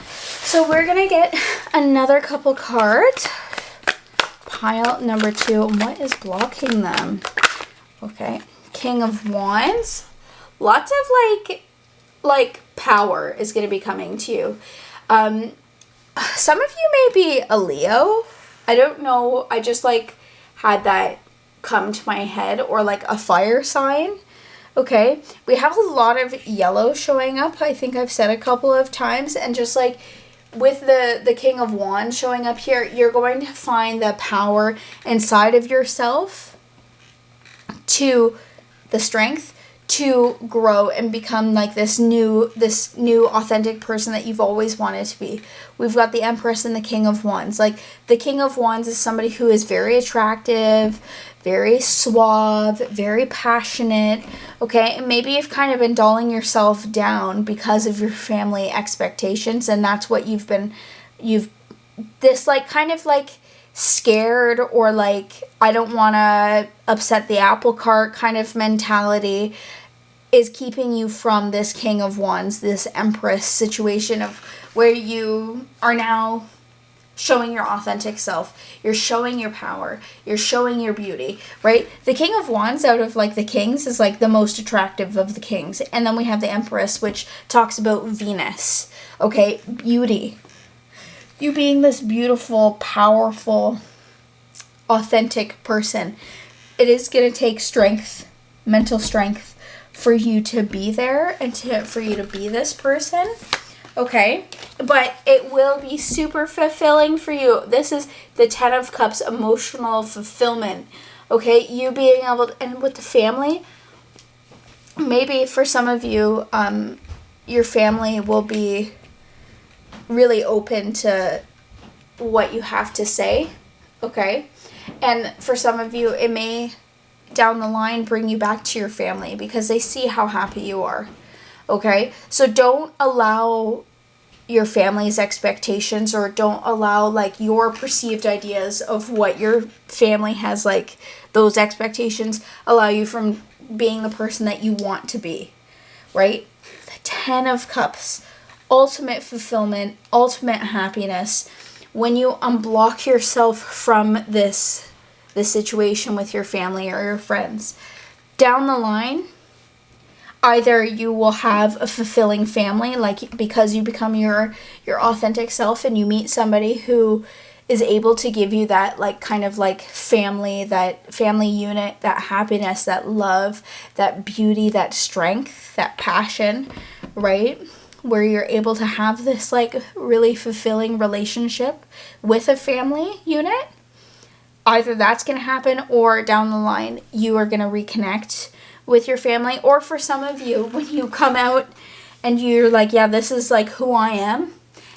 So we're gonna get another couple cards. Pile number 2. What is blocking them? Okay, King of Wands. Lots of like power is gonna be coming to you. Some of you may be a Leo. I don't know. I just like had that come to my head, or like a fire sign. Okay, we have a lot of yellow showing up. I think I've said a couple of times, and just like with the King of Wands showing up here, you're going to find the power inside of yourself, to the strength to grow and become like this new authentic person that you've always wanted to be. We've got the Empress and the King of Wands. Like the King of Wands is somebody who is very attractive, very suave, very passionate, okay? And maybe you've kind of been dulling yourself down because of your family expectations, and that's what you've this like kind of like scared, or like I don't want to upset the apple cart kind of mentality is keeping you from this King of Wands, this Empress situation of where you are now showing your authentic self. You're showing your power. You're showing your beauty, right? The King of Wands out of like the kings is like the most attractive of the kings. And then we have the Empress, which talks about Venus, okay? Beauty. You being this beautiful, powerful, authentic person. It is going to take strength, mental strength, for you to be there and for you to be this person. Okay, but it will be super fulfilling for you. This is the 10 of Cups, emotional fulfillment. Okay, you being able to, and with the family, maybe for some of you, your family will be really open to what you have to say. Okay, and for some of you, it may down the line bring you back to your family because they see how happy you are. Okay, so don't allow your family's expectations, or don't allow like your perceived ideas of what your family has, like those expectations allow you from being the person that you want to be, right? The 10 of Cups, ultimate fulfillment, ultimate happiness. When you unblock yourself from this situation with your family or your friends, down the line, either you will have a fulfilling family, like because you become your authentic self and you meet somebody who is able to give you that like kind of like family, that family unit, that happiness, that love, that beauty, that strength, that passion, right? Where you're able to have this like really fulfilling relationship with a family unit. Either that's going to happen, or down the line you are going to reconnect with your family. Or for some of you, when you come out and you're like, yeah, this is like who I am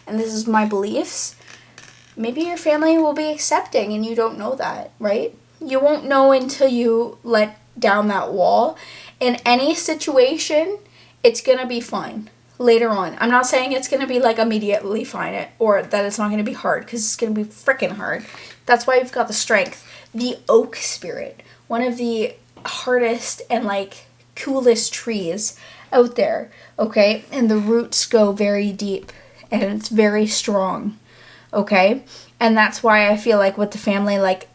and this is my beliefs, maybe your family will be accepting and you don't know that, right? You won't know until you let down that wall. In any situation, it's going to be fine later on. I'm not saying it's going to be like immediately fine, or that it's not going to be hard, because it's going to be freaking hard. That's why you've got the strength. The oak spirit, one of the hardest and like coolest trees out there, okay? And the roots go very deep and it's very strong, okay? And that's why I feel like with the family, like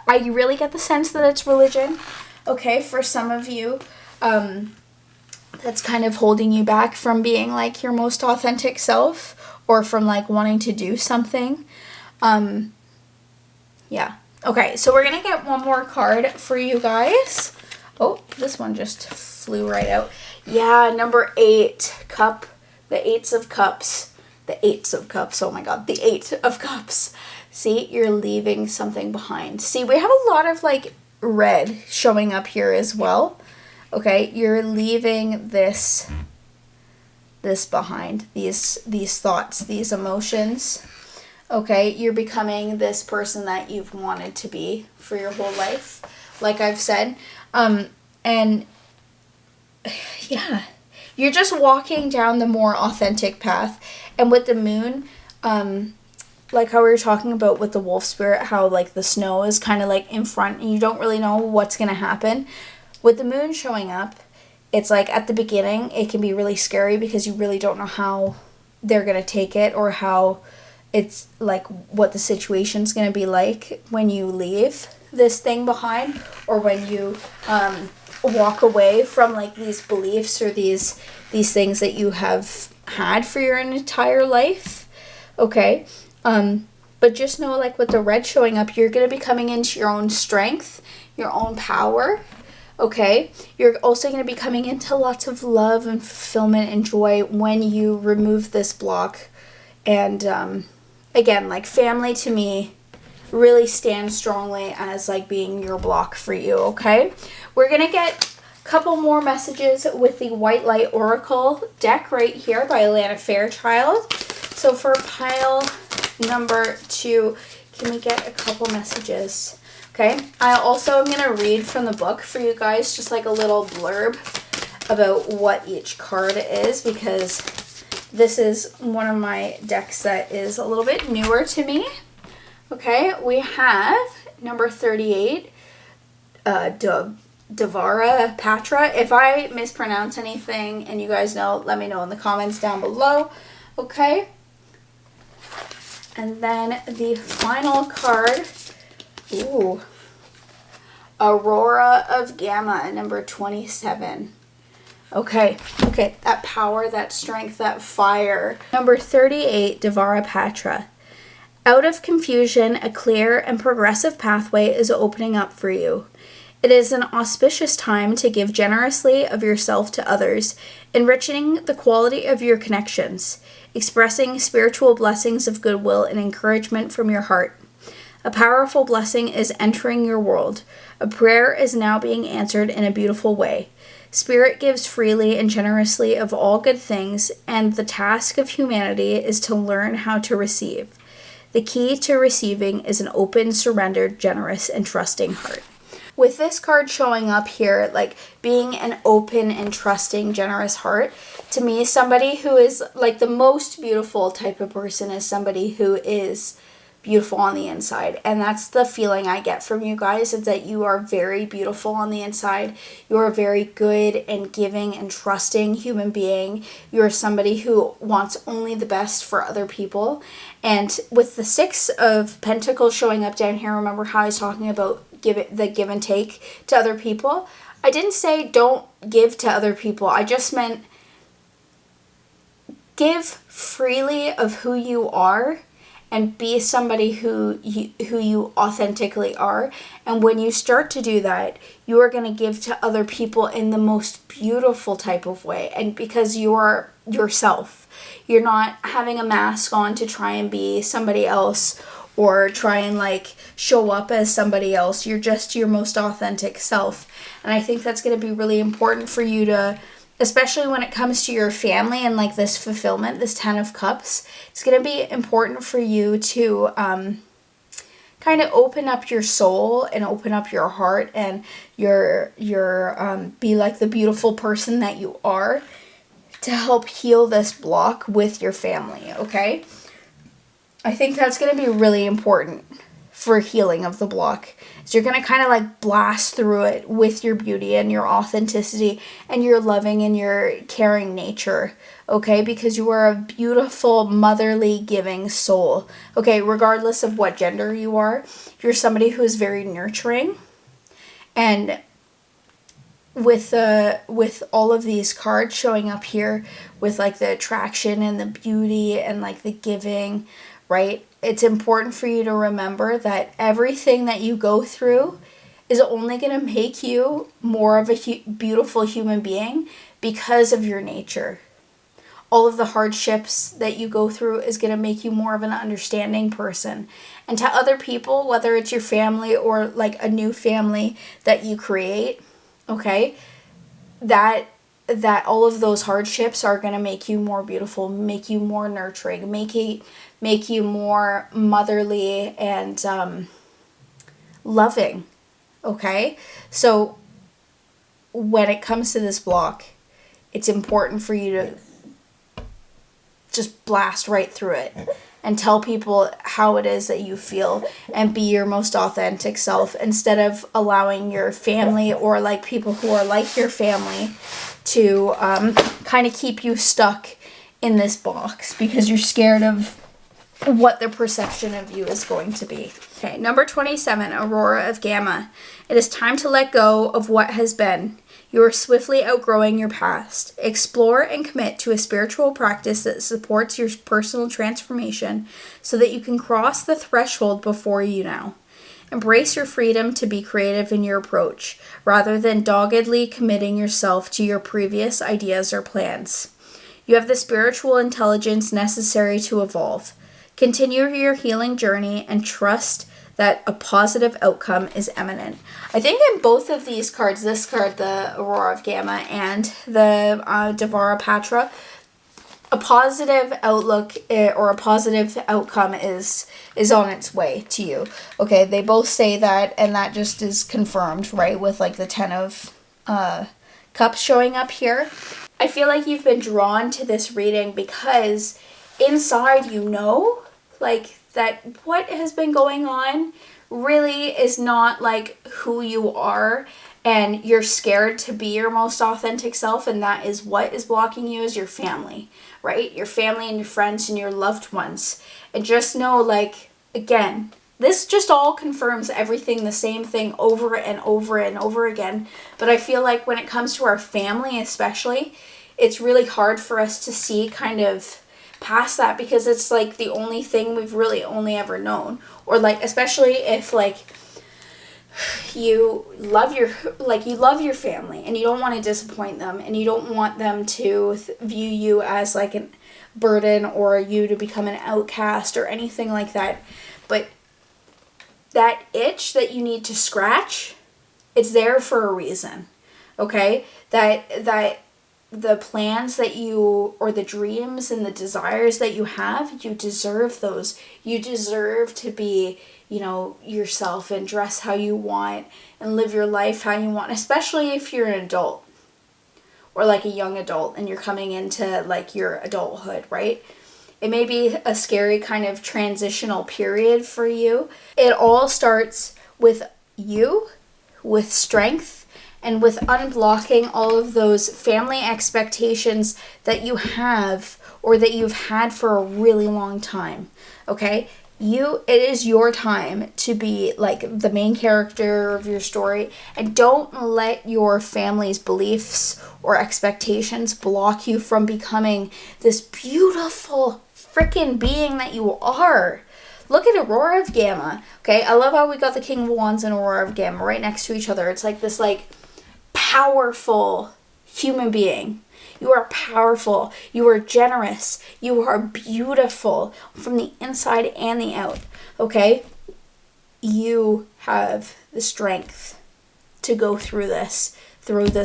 I really get the sense that it's religion, okay? For some of you, that's kind of holding you back from being like your most authentic self, or from like wanting to do something. Yeah. Okay, so we're going to get one more card for you guys. Oh, this one just flew right out. Yeah, number 8, cup, the 8s of cups. The 8s of cups, oh my god, the 8 of cups. See, you're leaving something behind. See, we have a lot of like red showing up here as well. Okay, you're leaving this behind, these thoughts, these emotions. Okay, you're becoming this person that you've wanted to be for your whole life, like I've said. And yeah, you're just walking down the more authentic path. And with the moon, like how we were talking about with the wolf spirit, how like the snow is kind of like in front and you don't really know what's going to happen. With the moon showing up, it's like at the beginning, it can be really scary because you really don't know how they're going to take it, or how it's like what the situation's going to be like when you leave this thing behind, or when you walk away from like these beliefs or these things that you have had for your entire life. Okay, but just know, like with the red showing up, you're going to be coming into your own strength, your own power. Okay, you're also going to be coming into lots of love and fulfillment and joy when you remove this block. And again, like family to me really stands strongly as like being your block for you. Okay, we're going to get a couple more messages with the White Light Oracle deck right here by Alana Fairchild. So for pile number 2, can we get a couple messages? Okay, I also am going to read from the book for you guys, just like a little blurb about what each card is, because this is one of my decks that is a little bit newer to me. Okay, we have number 38, Devara Patra. If I mispronounce anything and you guys know, let me know in the comments down below. Okay. And then the final card, ooh, Aurora of Gamma, number 27. Okay, that power, that strength, that fire. Number 38, Devara Patra. Out of confusion, a clear and progressive pathway is opening up for you. It is an auspicious time to give generously of yourself to others, enriching the quality of your connections, expressing spiritual blessings of goodwill and encouragement from your heart. A powerful blessing is entering your world. A prayer is now being answered in a beautiful way. Spirit gives freely and generously of all good things, and the task of humanity is to learn how to receive. The key to receiving is an open, surrendered, generous, and trusting heart. With this card showing up here, like being an open and trusting, generous heart, to me, somebody who is like the most beautiful type of person is somebody who is beautiful on the inside. And that's the feeling I get from you guys, is that you are very beautiful on the inside. You are a very good and giving and trusting human being. You are somebody who wants only the best for other people. And with the Six of Pentacles showing up down here, remember how I was talking about the give and take to other people? I didn't say don't give to other people. I just meant give freely of who you are and be somebody who you authentically are. And when you start to do that, you are going to give to other people in the most beautiful type of way. And because you are yourself, you're not having a mask on to try and be somebody else or try and like show up as somebody else. You're just your most authentic self. And I think that's going to be really important for you to, especially when it comes to your family and like this fulfillment, this 10 of Cups, it's going to be important for you to kind of open up your soul and open up your heart and your be like the beautiful person that you are, to help heal this block with your family, okay? I think that's going to be really important for healing of the block. So you're going to kind of like blast through it with your beauty and your authenticity and your loving and your caring nature, okay? Because you are a beautiful, motherly, giving soul, okay? Regardless of what gender you are, you're somebody who is very nurturing. And with all of these cards showing up here with like the attraction and the beauty and like the giving, right? It's important for you to remember that everything that you go through is only going to make you more of a beautiful human being because of your nature. All of the hardships that you go through is going to make you more of an understanding person. And to other people, whether it's your family or like a new family that you create, okay, that all of those hardships are going to make you more beautiful, make you more nurturing, make you more motherly and loving, okay? So when it comes to this block, it's important for you to just blast right through it and tell people how it is that you feel and be your most authentic self, instead of allowing your family or like people who are like your family to kind of keep you stuck in this box because you're scared of what their perception of you is going to be. Okay, number 27, Aurora of Gamma. It is time to let go of what has been. You are swiftly outgrowing your past. Explore and commit to a spiritual practice that supports your personal transformation so that you can cross the threshold before you now. Embrace your freedom to be creative in your approach, rather than doggedly committing yourself to your previous ideas or plans. You have the spiritual intelligence necessary to evolve. Continue your healing journey and trust that a positive outcome is imminent. I think in both of these cards, this card, the Aurora of Gamma, and the Devara Patra, a positive outlook or a positive outcome is on its way to you. Okay, they both say that, and that just is confirmed, right, with like the 10 of Cups showing up here. I feel like you've been drawn to this reading because inside you know, like, that what has been going on really is not like who you are, and you're scared to be your most authentic self, and that is what is blocking you, is your family, right? Your family and your friends and your loved ones. And just know, like, again, this just all confirms everything, the same thing over and over and over again. But I feel like when it comes to our family especially, it's really hard for us to see kind of past that, because it's like the only thing we've really only ever known. Or like, especially if like you love your family and you don't want to disappoint them, and you don't want them to view you as like a burden, or you to become an outcast or anything like that. But that itch that you need to scratch, it's there for a reason. Okay? That the plans that you, or the dreams and the desires that you have, you deserve those. You deserve to be, you know, yourself and dress how you want and live your life how you want, especially if you're an adult or like a young adult and you're coming into like your adulthood, right? It may be a scary kind of transitional period for you. It all starts with you, with strength, and with unblocking all of those family expectations that you have, or that you've had for a really long time. Okay? It is your time to be like the main character of your story, and don't let your family's beliefs or expectations block you from becoming this beautiful freaking being that you are. Look at Aurora of Gamma. Okay, I love how we got the King of Wands and Aurora of Gamma right next to each other. It's like this like powerful human being. You are powerful. You are generous. You are beautiful from the inside and the out. Okay? You have the strength to go through this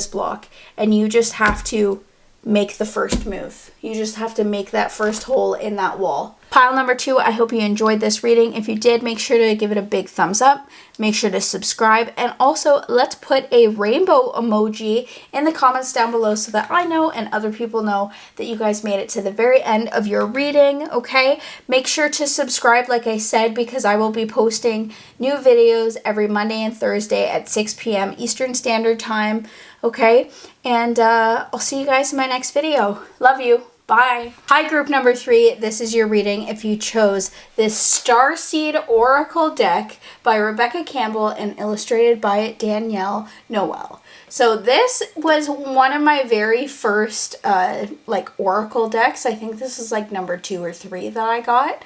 block. And you just have to make the first move. You just have to make that first hole in that wall. Pile number 2, I hope you enjoyed this reading. If you did, make sure to give it a big thumbs up. Make sure to subscribe. And also, let's put a rainbow emoji in the comments down below so that I know and other people know that you guys made it to the very end of your reading, okay? Make sure to subscribe, like I said, because I will be posting new videos every Monday and Thursday at 6 p.m. Eastern Standard Time, okay? And I'll see you guys in my next video. Love you. Bye. Hi, group number 3. This is your reading if you chose this Starseed Oracle deck by Rebecca Campbell and illustrated by Danielle Noel. So this was one of my very first like Oracle decks. I think this is like number 2 or 3 that I got.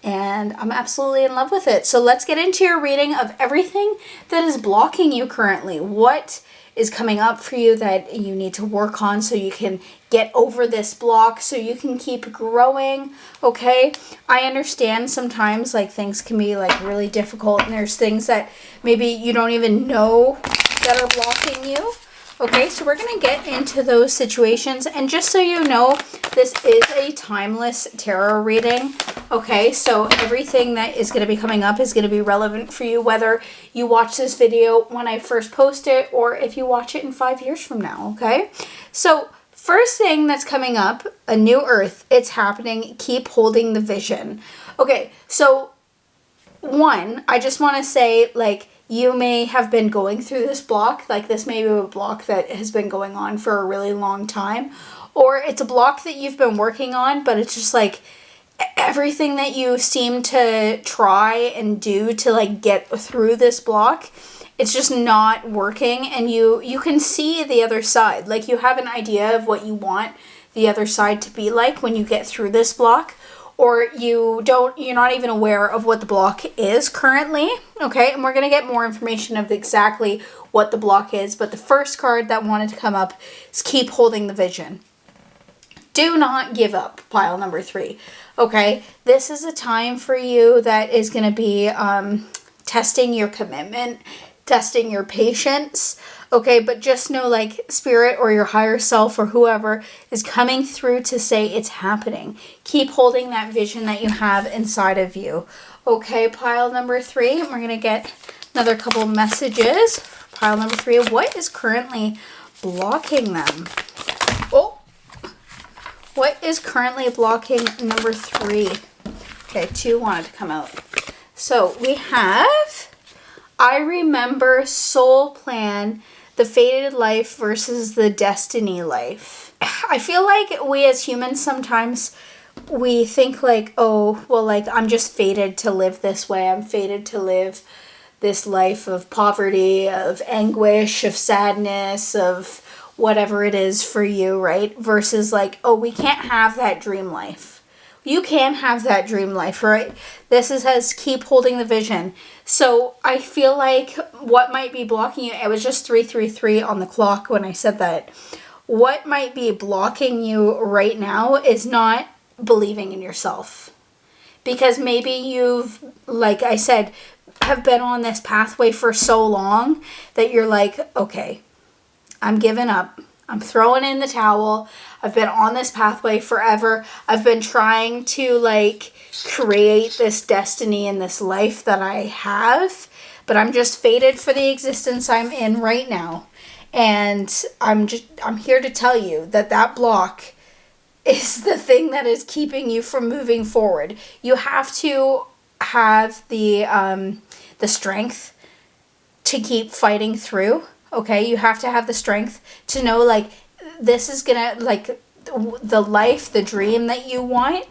And I'm absolutely in love with it. So let's get into your reading of everything that is blocking you currently. What is coming up for you that you need to work on so you can get over this block, so you can keep growing, okay? I understand sometimes like things can be like really difficult, and there's things that maybe you don't even know that are blocking you. Okay, so we're going to get into those situations. And just so you know, this is a timeless tarot reading. Okay, so everything that is going to be coming up is going to be relevant for you, whether you watch this video when I first post it or if you watch it in 5 years from now, okay? So first thing that's coming up, a new earth. It's happening. Keep holding the vision. Okay, so one, I just want to say, like, you may have been going through this block, like this may be a block that has been going on for a really long time, or it's a block that you've been working on, but it's just like everything that you seem to try and do to like get through this block, it's just not working, and you can see the other side. Like you have an idea of what you want the other side to be like when you get through this block, or you're not even aware of what the block is currently, okay? And we're going to get more information of exactly what the block is, but the first card that wanted to come up is keep holding the vision. Do not give up, pile number 3, okay? This is a time for you that is going to be testing your commitment, testing your patience, okay? But just know, like, spirit or your higher self or whoever is coming through to say it's happening. Keep holding that vision that you have inside of you. Okay, pile number 3, we're going to get another couple messages. Pile number 3, what is currently blocking them? Oh, what is currently blocking number 3? Okay, 2 wanted to come out. So we have I remember soul plan, the fated life versus the destiny life. I feel like we as humans sometimes we think like, oh, well, like I'm just fated to live this way. I'm fated to live this life of poverty, of anguish, of sadness, of whatever it is for you, right? Versus like, oh, we can't have that dream life. You can have that dream life, right? This has keep holding the vision. So I feel like what might be blocking you, it was just 333 on the clock when I said that. What might be blocking you right now is not believing in yourself. Because maybe you've, like I said, have been on this pathway for so long that you're like, okay, I'm giving up. I'm throwing in the towel. I've been on this pathway forever. I've been trying to like create this destiny in this life that I have, but I'm just fated for the existence I'm in right now. And I'm here to tell you that block is the thing that is keeping you from moving forward. You have to have the strength to keep fighting through. Okay, you have to have the strength to know like this is gonna like the life, the dream that you want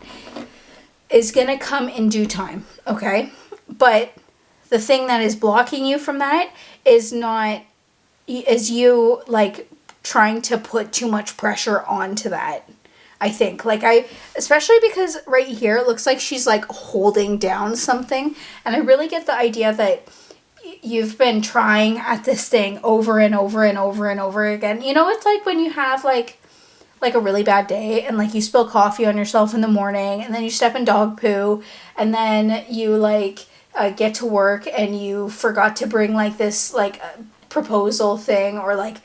is gonna come in due time. Okay, but the thing that is blocking you from that is you like trying to put too much pressure onto that. I think especially because right here it looks like she's like holding down something, and I really get the idea that you've been trying at this thing over and over and over and over again. You know, it's like when you have like a really bad day and like you spill coffee on yourself in the morning and then you step in dog poo and then you like get to work and you forgot to bring like this like proposal thing, or like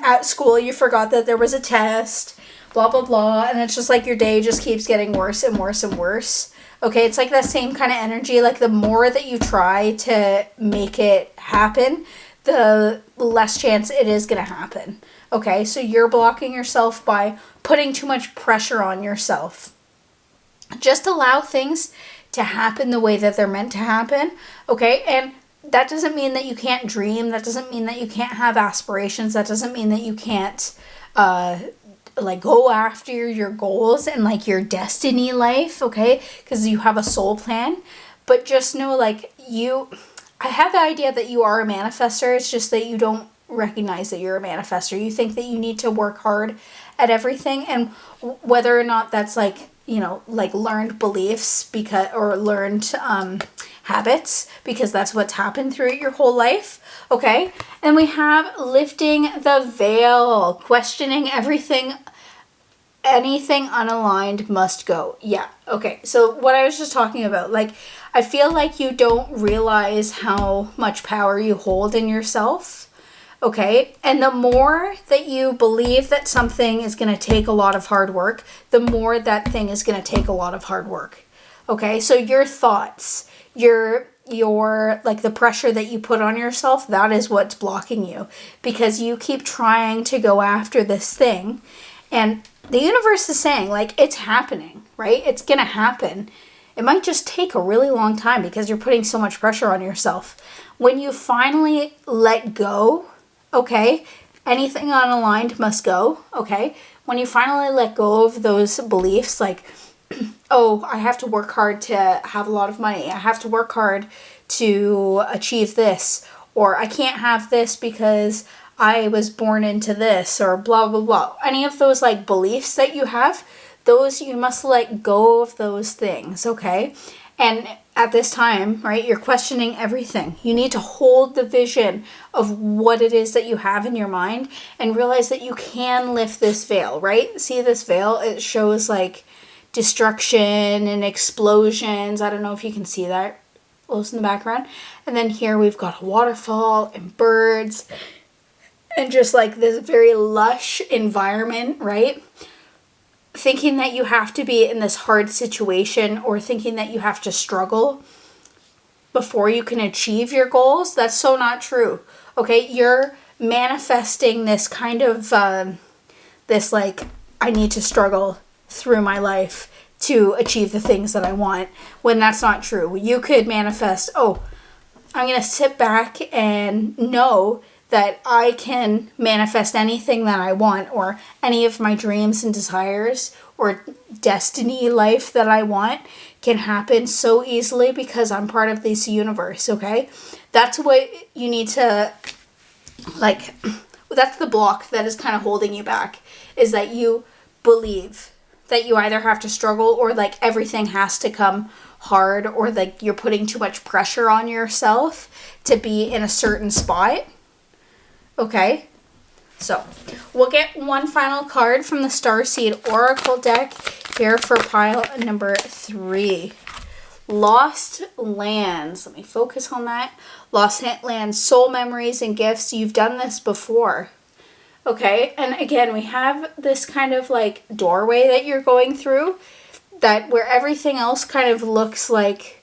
at school you forgot that there was a test, blah blah blah, and it's just like your day just keeps getting worse and worse and worse. Okay, it's like that same kind of energy. Like the more that you try to make it happen, the less chance it is going to happen. Okay, so you're blocking yourself by putting too much pressure on yourself. Just allow things to happen the way that they're meant to happen. Okay, and that doesn't mean that you can't dream. That doesn't mean that you can't have aspirations. That doesn't mean that you can't like go after your goals and like your destiny life, okay? Because you have a soul plan. But just know like I have the idea that you are a manifestor. It's just that you don't recognize that you're a manifestor. You think that you need to work hard at everything, and whether or not that's like, you know, like learned beliefs or learned habits, because that's what's happened throughout your whole life. Okay, and we have lifting the veil, questioning everything. Anything unaligned must go. Yeah, okay, so what I was just talking about, like I feel like you don't realize how much power you hold in yourself. Okay, and the more that you believe that something is going to take a lot of hard work, the more that thing is going to take a lot of hard work. Okay, so your thoughts, your like the pressure that you put on yourself, that is what's blocking you, because you keep trying to go after this thing, and the universe is saying like it's happening, right? It's going to happen. It might just take a really long time because you're putting so much pressure on yourself. When you finally let go, okay, anything unaligned must go, okay? When you finally let go of those beliefs like, oh, I have to work hard to have a lot of money. I have to work hard to achieve this. Or I can't have this because I was born into this, or blah, blah, blah. Any of those like beliefs that you have, those you must let go of those things, okay? And at this time, right, you're questioning everything. You need to hold the vision of what it is that you have in your mind and realize that you can lift this veil, right? See this veil? It shows like destruction and explosions. I don't know if you can see that close in the background. And then here we've got a waterfall and birds and just like this very lush environment, right? Thinking that you have to be in this hard situation or thinking that you have to struggle before you can achieve your goals, that's so not true. Okay, you're manifesting this kind of this like, I need to struggle through my life to achieve the things that I want, when that's not true. You could manifest, oh, I'm going to sit back and know that I can manifest anything that I want, or any of my dreams and desires or destiny life that I want can happen so easily because I'm part of this universe, okay? That's what you need to, like, that's the block that is kind of holding you back, is that you believe that you either have to struggle, or like everything has to come hard, or like you're putting too much pressure on yourself to be in a certain spot. Okay, so we'll get one final card from the Starseed Oracle deck here for pile number 3. Lost Lands. Let me focus on that. Lost Lands, soul memories and gifts. You've done this before. Okay, and again, we have this kind of like doorway that you're going through, that where everything else kind of looks like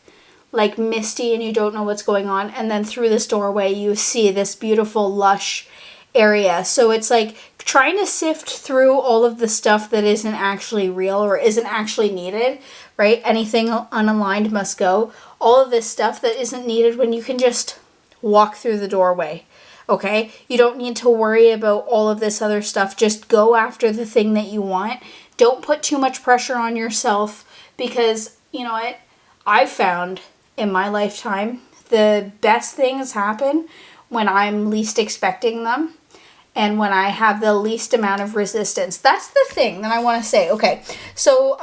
misty and you don't know what's going on, and then through this doorway you see this beautiful lush area. So it's like trying to sift through all of the stuff that isn't actually real or isn't actually needed, right? Anything unaligned must go. All of this stuff that isn't needed when you can just walk through the doorway. Okay? You don't need to worry about all of this other stuff. Just go after the thing that you want. Don't put too much pressure on yourself, because, you know what? I've found in my lifetime the best things happen when I'm least expecting them and when I have the least amount of resistance. That's the thing that I want to say. Okay, so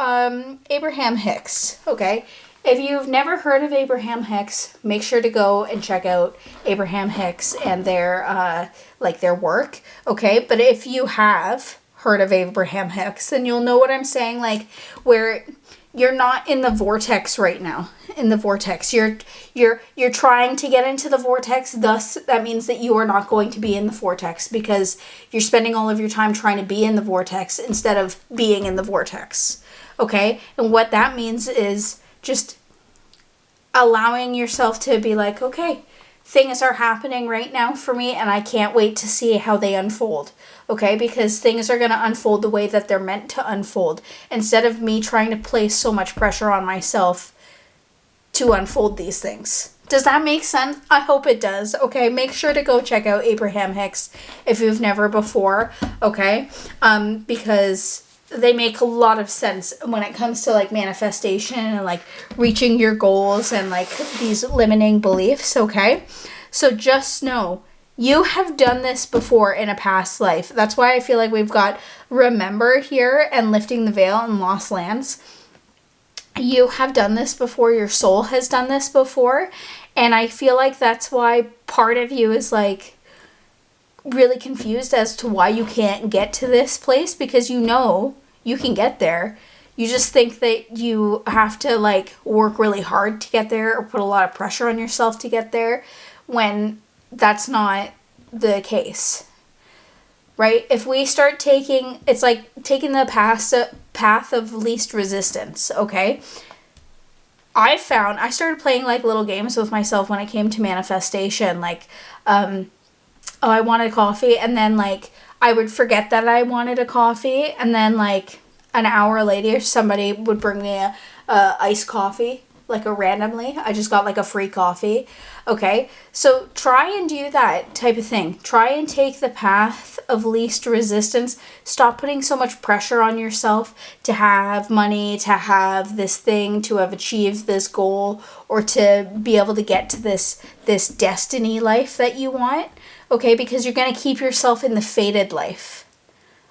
Abraham Hicks. Okay, if you've never heard of Abraham Hicks, make sure to go and check out Abraham Hicks and their their work. Okay, but if you have heard of Abraham Hicks, then you'll know what I'm saying. Like, where you're not in the vortex right now. In the vortex, you're trying to get into the vortex. Thus, that means that you are not going to be in the vortex, because you're spending all of your time trying to be in the vortex instead of being in the vortex. Okay, and what that means is just allowing yourself to be like, okay, things are happening right now for me, and I can't wait to see how they unfold. Okay, because things are going to unfold the way that they're meant to unfold, instead of me trying to place so much pressure on myself to unfold these things. Does that make sense? I hope it does. Okay, make sure to go check out Abraham Hicks if you've never before. Okay, because they make a lot of sense when it comes to like manifestation and like reaching your goals and like these limiting beliefs. Okay, so just know you have done this before in a past life. That's why I feel like we've got Remember here and Lifting the Veil and Lost Lands. You have done this before. Your soul has done this before. And I feel like that's why part of you is like really confused as to why you can't get to this place, because you know you can get there. You just think that you have to like work really hard to get there or put a lot of pressure on yourself to get there, when that's not the case. Right? If we start taking, it's like taking the path of least resistance, okay? I started playing like little games with myself when it came to manifestation, like, I wanted coffee, and then like I would forget that I wanted a coffee, and then like an hour later somebody would bring me a iced coffee, like randomly. I just got like a free coffee. Okay, so try and do that type of thing. Try and take the path of least resistance. Stop putting so much pressure on yourself to have money, to have this thing, to have achieved this goal, or to be able to get to this destiny life that you want. Okay, because you're going to keep yourself in the fated life.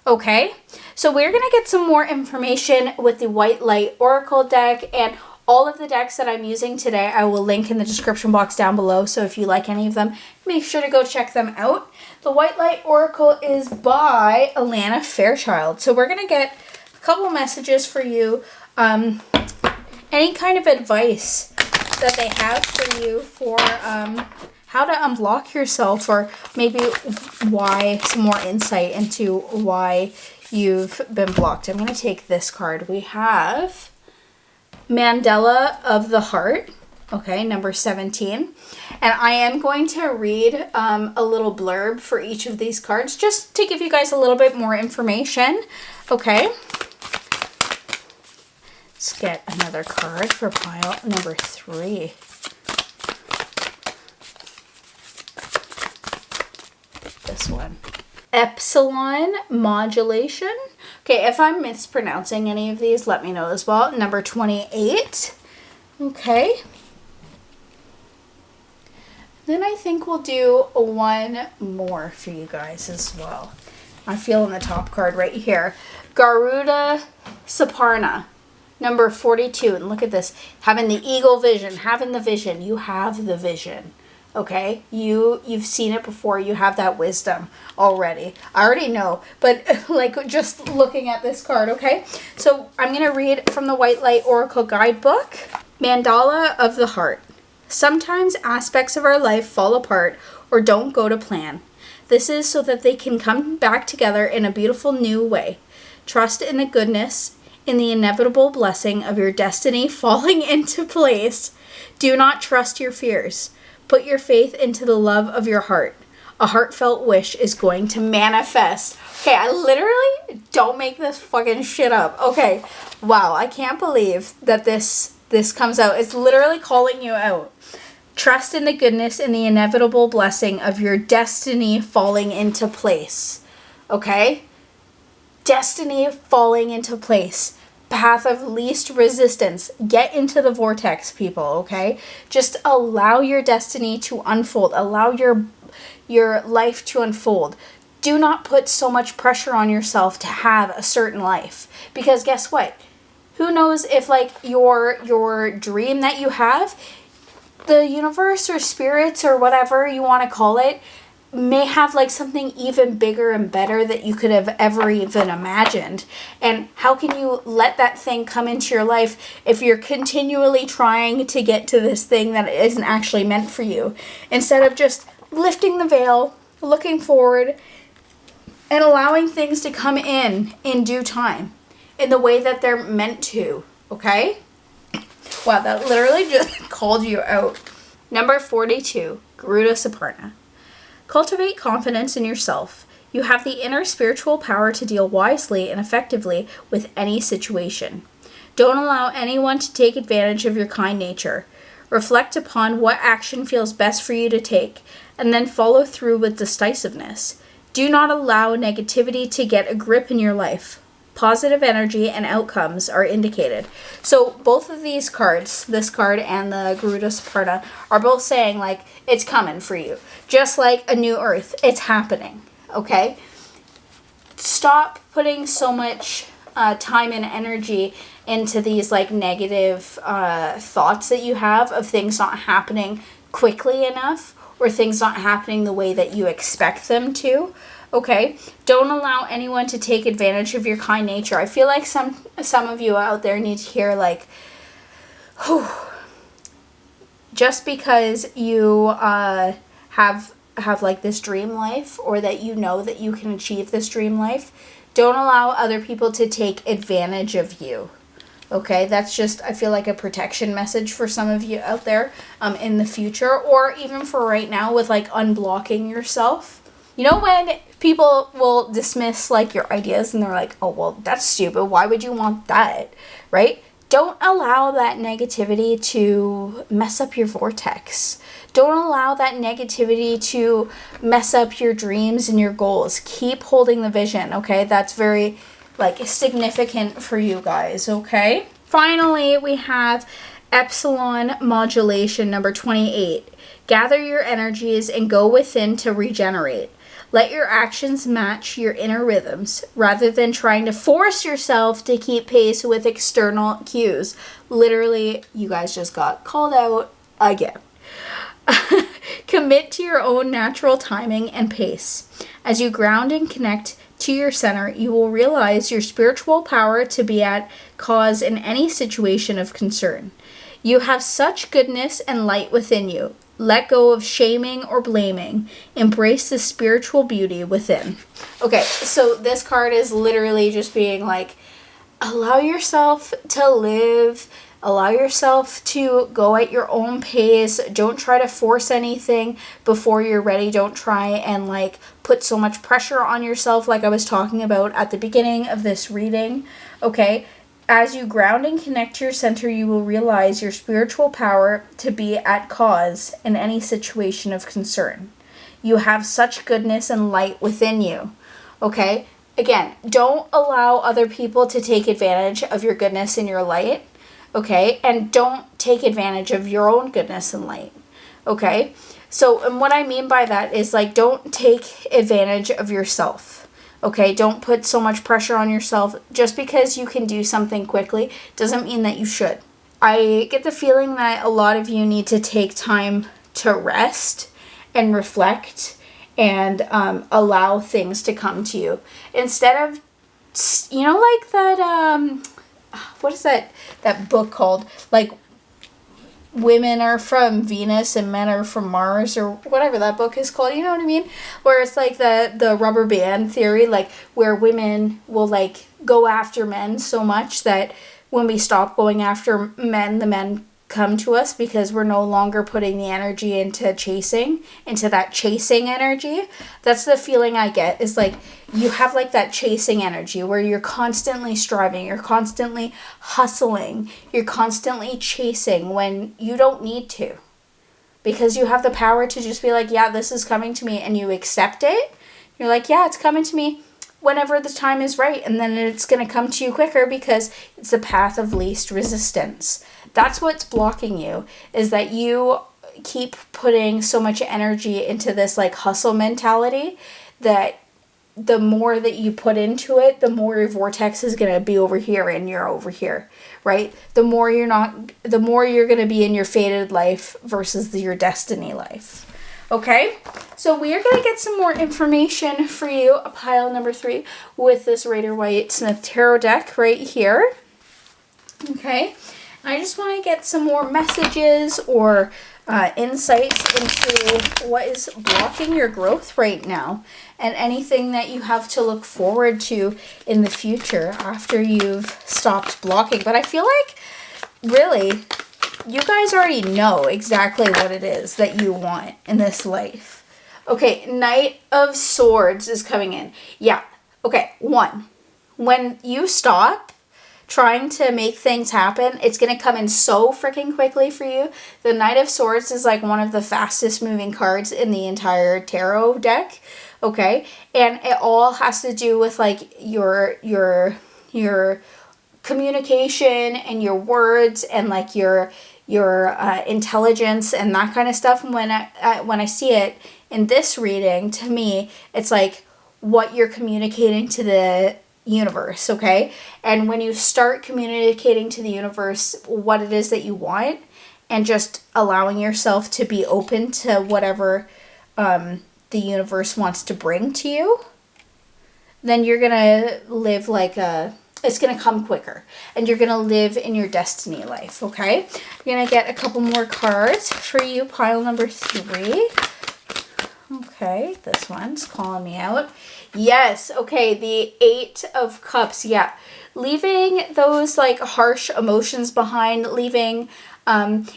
Okay, so we're going to get some more information with the White Light Oracle deck, and all of the decks that I'm using today I will link in the description box down below, so if you like any of them, make sure to go check them out. The White Light Oracle is by Alana Fairchild. So we're going to get a couple messages for you. Any kind of advice that they have for you for how to unblock yourself, or maybe why, some more insight into why you've been blocked. I'm going to take this card. We have Mandala of the Heart, okay, number 17. And I am going to read a little blurb for each of these cards, just to give you guys a little bit more information, okay? Let's get another card for pile number 3. this one. Epsilon modulation. Okay, if I'm mispronouncing any of these, let me know as well. Number 28. Okay. Then I think we'll do one more for you guys as well. I feel in the top card right here. Garuda Saparna, number 42. And look at this. Having the eagle vision, having the vision. You have the vision. Okay? You've seen it before. You have that wisdom already. I already know. But like just looking at this card, okay? So I'm going to read from the White Light Oracle Guidebook. Mandala of the Heart. Sometimes aspects of our life fall apart or don't go to plan. This is so that they can come back together in a beautiful new way. Trust in the goodness, in the inevitable blessing of your destiny falling into place. Do not trust your fears. Put your faith into the love of your heart. A heartfelt wish is going to manifest. Okay, I literally don't make this fucking shit up. Okay, wow, I can't believe that this comes out. It's literally calling you out. Trust in the goodness and the inevitable blessing of your destiny falling into place. Okay? Destiny falling into place. Path of least resistance. Get into the vortex, people, okay? Just allow your destiny to unfold. Allow your life to unfold. Do not put so much pressure on yourself to have a certain life. Because guess what? Who knows if like your dream that you have, the universe or spirits or whatever you want to call it, may have like something even bigger and better that you could have ever even imagined. And how can you let that thing come into your life if you're continually trying to get to this thing that isn't actually meant for you? Instead of just lifting the veil, looking forward, and allowing things to come in due time, in the way that they're meant to, okay? Wow, that literally just called you out. Number 42, Garuda Saparna. Cultivate confidence in yourself. You have the inner spiritual power to deal wisely and effectively with any situation. Don't allow anyone to take advantage of your kind nature. Reflect upon what action feels best for you to take, and then follow through with decisiveness. Do not allow negativity to get a grip in your life. Positive energy and outcomes are indicated. So both of these cards, this card and the Garuda Saparna, are both saying like it's coming for you. Just like a new earth, it's happening. Okay? Stop putting so much time and energy into these like negative thoughts that you have of things not happening quickly enough or things not happening the way that you expect them to. Okay, don't allow anyone to take advantage of your kind nature. I feel like some of you out there need to hear like, whew, just because you have like this dream life, or that you know that you can achieve this dream life, don't allow other people to take advantage of you. Okay, that's just, I feel like a protection message for some of you out there in the future, or even for right now with like unblocking yourself. You know when people will dismiss like your ideas and they're like, oh, well, that's stupid. Why would you want that? Right? Don't allow that negativity to mess up your vortex. Don't allow that negativity to mess up your dreams and your goals. Keep holding the vision, okay? That's very like significant for you guys, okay? Finally, we have Epsilon modulation number 28. Gather your energies and go within to regenerate. Let your actions match your inner rhythms rather than trying to force yourself to keep pace with external cues. Literally, you guys just got called out again. Commit to your own natural timing and pace. As you ground and connect to your center, you will realize your spiritual power to be at cause in any situation of concern. You have such goodness and light within you. Let go of shaming or blaming. Embrace the spiritual beauty within. Okay, so this card is literally just being like, allow yourself to live. Allow yourself to go at your own pace. Don't try to force anything before you're ready. Don't try and like put so much pressure on yourself like I was talking about at the beginning of this reading. Okay? As you ground and connect to your center, you will realize your spiritual power to be at cause in any situation of concern. You have such goodness and light within you. Okay? Again, don't allow other people to take advantage of your goodness and your light. Okay? And don't take advantage of your own goodness and light. Okay? So, and what I mean by that is like, don't take advantage of yourself. Okay? Don't put so much pressure on yourself. Just because you can do something quickly doesn't mean that you should. I get the feeling that a lot of you need to take time to rest and reflect and allow things to come to you. Instead of, like that, what is that book called? Like, women are from Venus and men are from Mars, or whatever that book is called, you know what I mean? Where it's like the rubber band theory, like where women will like go after men so much that when we stop going after men, the men come to us because we're no longer putting the energy into that chasing energy. That's the feeling I get, is like you have like that chasing energy where you're constantly striving, you're constantly hustling, you're constantly chasing when you don't need to, because you have the power to just be like, yeah, this is coming to me, and you accept it. You're like, yeah, it's coming to me whenever the time is right, and then it's going to come to you quicker because it's the path of least resistance. That's what's blocking you, is that you keep putting so much energy into this like hustle mentality that the more that you put into it, the more your vortex is going to be over here and you're over here, right? The more you're going to be in your fated life versus your destiny life. Okay, so we are going to get some more information for you, a pile number 3, with this Rider-Waite-Smith Tarot deck right here. Okay, I just want to get some more messages or insights into what is blocking your growth right now, and anything that you have to look forward to in the future after you've stopped blocking. But I feel like, really, you guys already know exactly what it is that you want in this life. Okay, Knight of Swords is coming in. Yeah, okay, 1. When you stop trying to make things happen, it's going to come in so freaking quickly for you. The Knight of Swords is like one of the fastest moving cards in the entire tarot deck. Okay, and it all has to do with like your communication and your words and like your intelligence and that kind of stuff. And when I see it in this reading, to me, it's like what you're communicating to the universe, okay? And when you start communicating to the universe what it is that you want, and just allowing yourself to be open to whatever the universe wants to bring to you, then you're gonna live like it's going to come quicker, and you're going to live in your destiny life, okay? You're going to get a couple more cards for you, pile number 3. Okay, this one's calling me out. Yes, okay, the 8 of Cups, yeah. Leaving those, like, harsh emotions behind, leaving,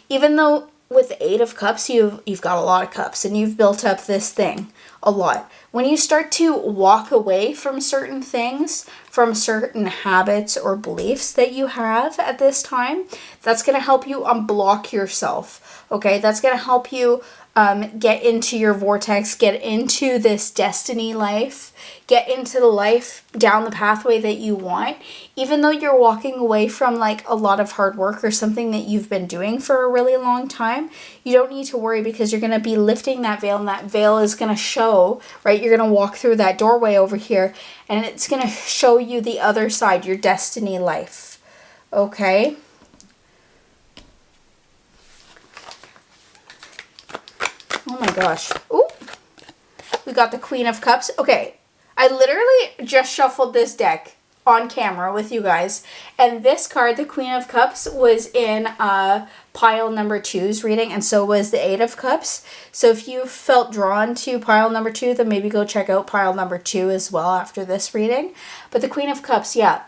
even though with the 8 of Cups, you've got a lot of cups, and you've built up this thing a lot. When you start to walk away from certain things, from certain habits or beliefs that you have at this time, that's going to help you unblock yourself, okay? That's going to help you get into your vortex, get into this destiny life, get into the life down the pathway that you want. Even though you're walking away from like a lot of hard work or something that you've been doing for a really long time, you don't need to worry, because you're going to be lifting that veil, and that veil is going to show, right? You're going to walk through that doorway over here, and it's going to show you the other side, your destiny life, okay? Oh my gosh. Ooh. We got the Queen of Cups. Okay. I literally just shuffled this deck on camera with you guys. And this card, the Queen of Cups, was in pile number 2's reading. And so was the 8 of Cups. So if you felt drawn to pile number 2, then maybe go check out pile number 2 as well after this reading. But the Queen of Cups, yeah.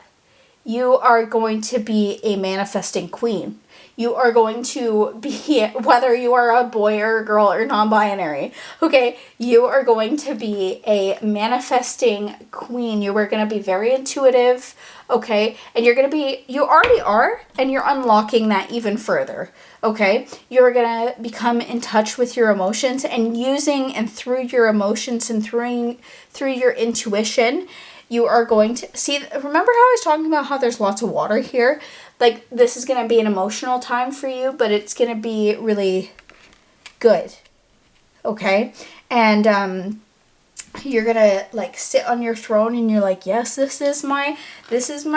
You are going to be a manifesting queen. you are going to be, whether you are a boy or a girl or non-binary, okay, you are going to be a manifesting queen. You are going to be very intuitive, okay, and you're going to be, you already are, and you're unlocking that even further, okay? You're going to become in touch with your emotions, and using and through your emotions and through your intuition, you are going to see, remember how I was talking about how there's lots of water here? Like, this is going to be an emotional time for you, but it's going to be really good, okay? And you're going to, like, sit on your throne and you're like, yes, this is my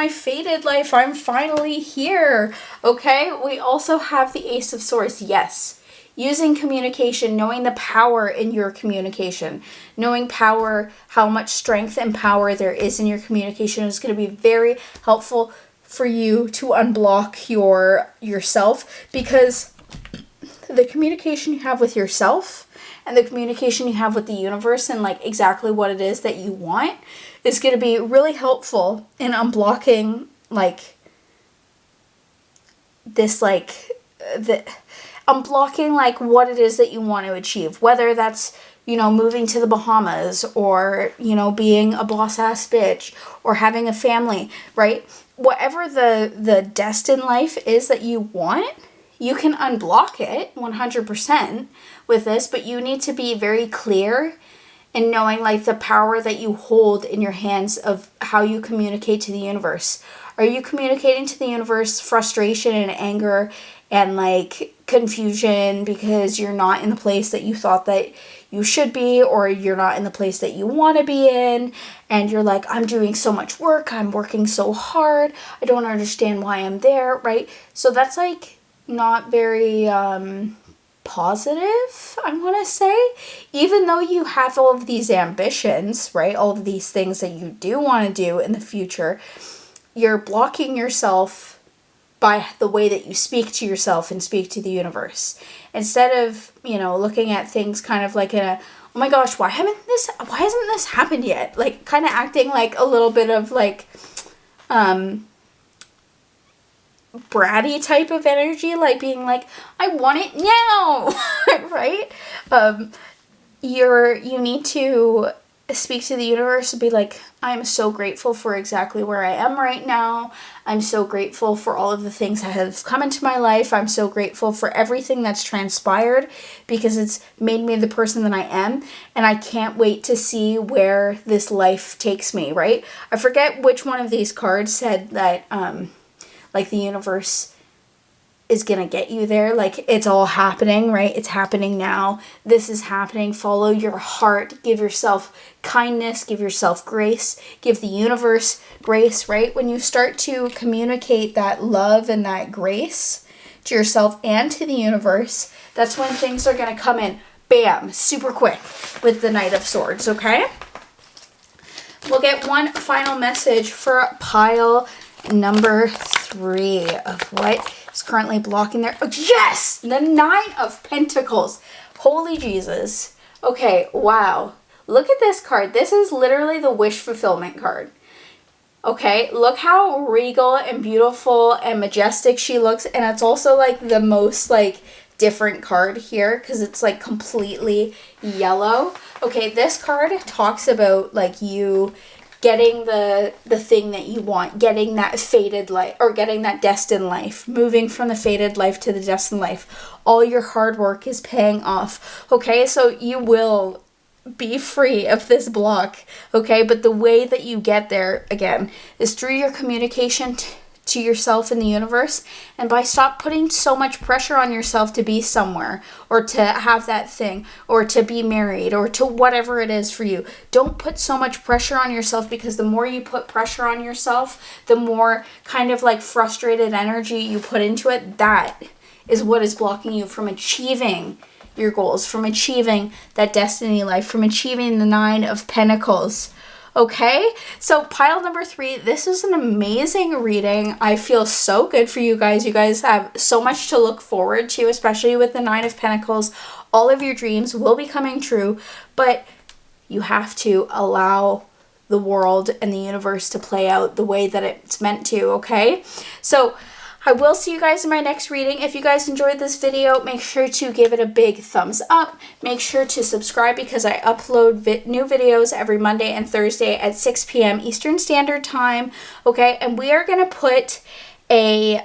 fated life. I'm finally here, okay? We also have the Ace of Swords, yes. Using communication, knowing the power in your communication, knowing power, how much strength and power there is in your communication is going to be very helpful for you to unblock yourself, because the communication you have with yourself and the communication you have with the universe and like exactly what it is that you want is going to be really helpful in unblocking like this, like unblocking like what it is that you want to achieve, whether that's, you know, moving to the Bahamas or, you know, being a boss ass bitch or having a family, right? Whatever the destined life is that you want, you can unblock it 100% with this, but you need to be very clear in knowing like the power that you hold in your hands of how you communicate to the universe. Are you communicating to the universe frustration and anger and like confusion because you're not in the place that you thought that you should be, or you're not in the place that you want to be in, and you're like, I'm doing so much work, I'm working so hard, I don't understand why I'm there, right? So that's like not very positive, I want to say. Even though you have all of these ambitions, right, all of these things that you do want to do in the future, you're blocking yourself by the way that you speak to yourself and speak to the universe. Instead of, you know, looking at things kind of like in a, oh my gosh, why hasn't this happened yet? Like kind of acting like a little bit of like bratty type of energy, like being like, I want it now, right? You need to speak to the universe and be like, I'm so grateful for exactly where I am right now. I'm so grateful for all of the things that have come into my life. I'm so grateful for everything that's transpired because it's made me the person that I am. And I can't wait to see where this life takes me, right? I forget which one of these cards said that, like the universe is gonna get you there. Like it's all happening, right? It's happening now. This is happening. Follow your heart. Give yourself kindness. Give yourself grace. Give the universe grace, right? When you start to communicate that love and that grace to yourself and to the universe, that's when things are gonna come in. Bam! Super quick with the Knight of Swords, okay? We'll get one final message for pile number 3 of what is currently blocking their... Oh, yes! The 9 of Pentacles. Holy Jesus. Okay, wow. Look at this card. This is literally the wish fulfillment card. Okay, look how regal and beautiful and majestic she looks. And it's also like the most like different card here because it's like completely yellow. Okay, this card talks about like you getting the thing that you want, getting that fated life, or getting that destined life, moving from the fated life to the destined life. All your hard work is paying off, okay? So you will be free of this block, okay? But the way that you get there, again, is through your communication to yourself and the universe, and by stop putting so much pressure on yourself to be somewhere or to have that thing or to be married or to whatever it is for you. Don't put so much pressure on yourself, because the more you put pressure on yourself, the more kind of like frustrated energy you put into it. That is what is blocking you from achieving your goals, from achieving that destiny life, from achieving the 9 of Pentacles. Okay, so pile number 3, this is an amazing reading. I feel so good for you guys. You guys have so much to look forward to, especially with the 9 of Pentacles. All of your dreams will be coming true, but you have to allow the world and the universe to play out the way that it's meant to, okay? So I will see you guys in my next reading. If you guys enjoyed this video, make sure to give it a big thumbs up. Make sure to subscribe because I upload new videos every Monday and Thursday at 6 p.m. Eastern Standard Time. Okay, and we are going to put a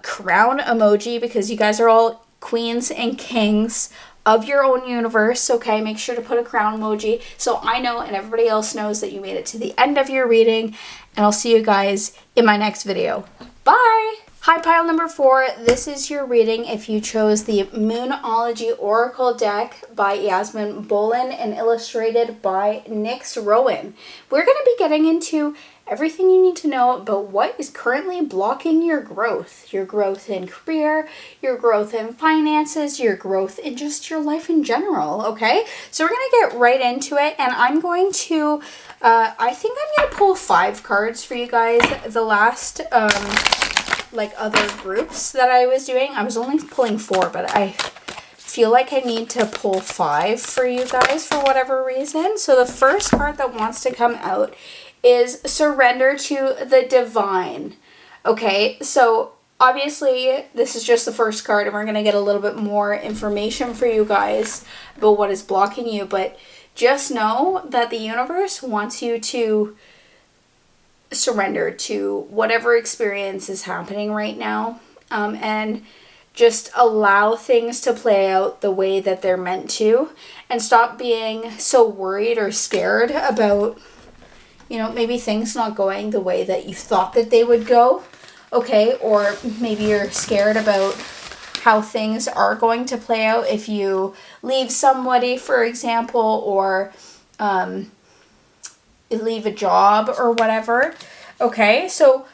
crown emoji because you guys are all queens and kings of your own universe. Okay, make sure to put a crown emoji so I know and everybody else knows that you made it to the end of your reading. And I'll see you guys in my next video. Bye! Hi, pile number 4. This is your reading if you chose the Moonology Oracle deck by Yasmin Bolin and illustrated by Nyx Rowan. We're going to be getting into everything you need to know about what is currently blocking your growth in career, your growth in finances, your growth in just your life in general, okay? So we're going to get right into it, and I'm going to, I think I'm going to pull 5 cards for you guys. The last, other groups that I was doing, I was only pulling 4, but I feel like I need to pull 5 for you guys for whatever reason. So the first card that wants to come out is Surrender to the Divine. Okay, so obviously this is just the first card and we're going to get a little bit more information for you guys about what is blocking you, but just know that the universe wants you to surrender to whatever experience is happening right now, and just allow things to play out the way that they're meant to, and stop being so worried or scared about, you know, maybe things not going the way that you thought that they would go, okay? Or maybe you're scared about how things are going to play out if you leave somebody, for example, or leave a job or whatever, okay? So,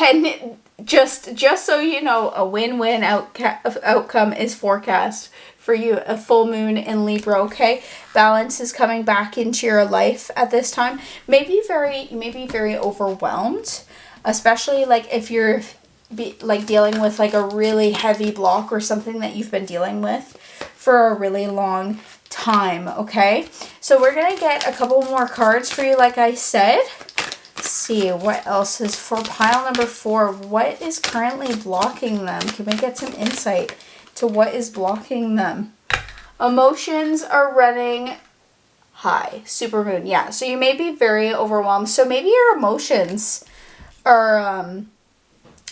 and just so you know, a win-win outcome is forecast for you, a full moon in Libra, okay? Balance is coming back into your life at this time. You may be very overwhelmed, especially like if you're dealing with like a really heavy block or something that you've been dealing with for a really long time, okay? So we're gonna get a couple more cards for you, like I said. Let's see what else is for pile number 4. What is currently blocking them? Can we get some insight to what is blocking them? Emotions are running high. Supermoon, yeah. So you may be very overwhelmed. So maybe your emotions are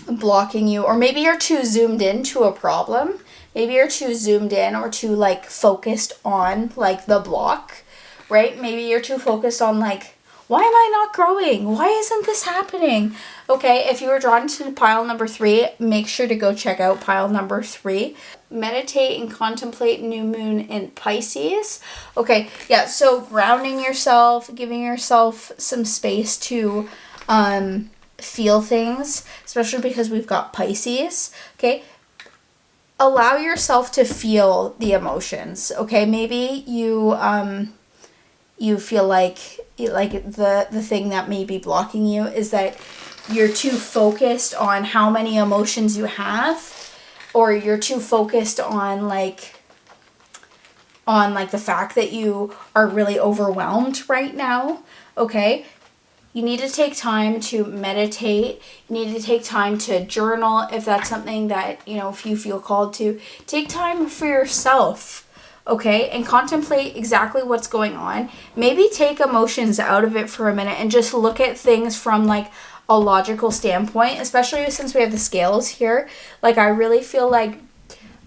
blocking you, or maybe you're too zoomed into a problem. Maybe you're too zoomed in or too like focused on like the block, right? Maybe you're too focused on like, why am I not growing? Why isn't this happening? Okay, if you were drawn to pile number 3, make sure to go check out pile number 3. Meditate and contemplate new moon in Pisces. Okay, yeah, so grounding yourself, giving yourself some space to feel things, especially because we've got Pisces, okay? Allow yourself to feel the emotions, okay? Maybe you feel like the thing that may be blocking you is that you're too focused on how many emotions you have, or you're too focused on the fact that you are really overwhelmed right now, okay? You need to take time to meditate. You need to take time to journal if that's something that, you know, if you feel called to. Take time for yourself, okay? And contemplate exactly what's going on. Maybe take emotions out of it for a minute and just look at things from like a logical standpoint, especially since we have the scales here. Like, I really feel like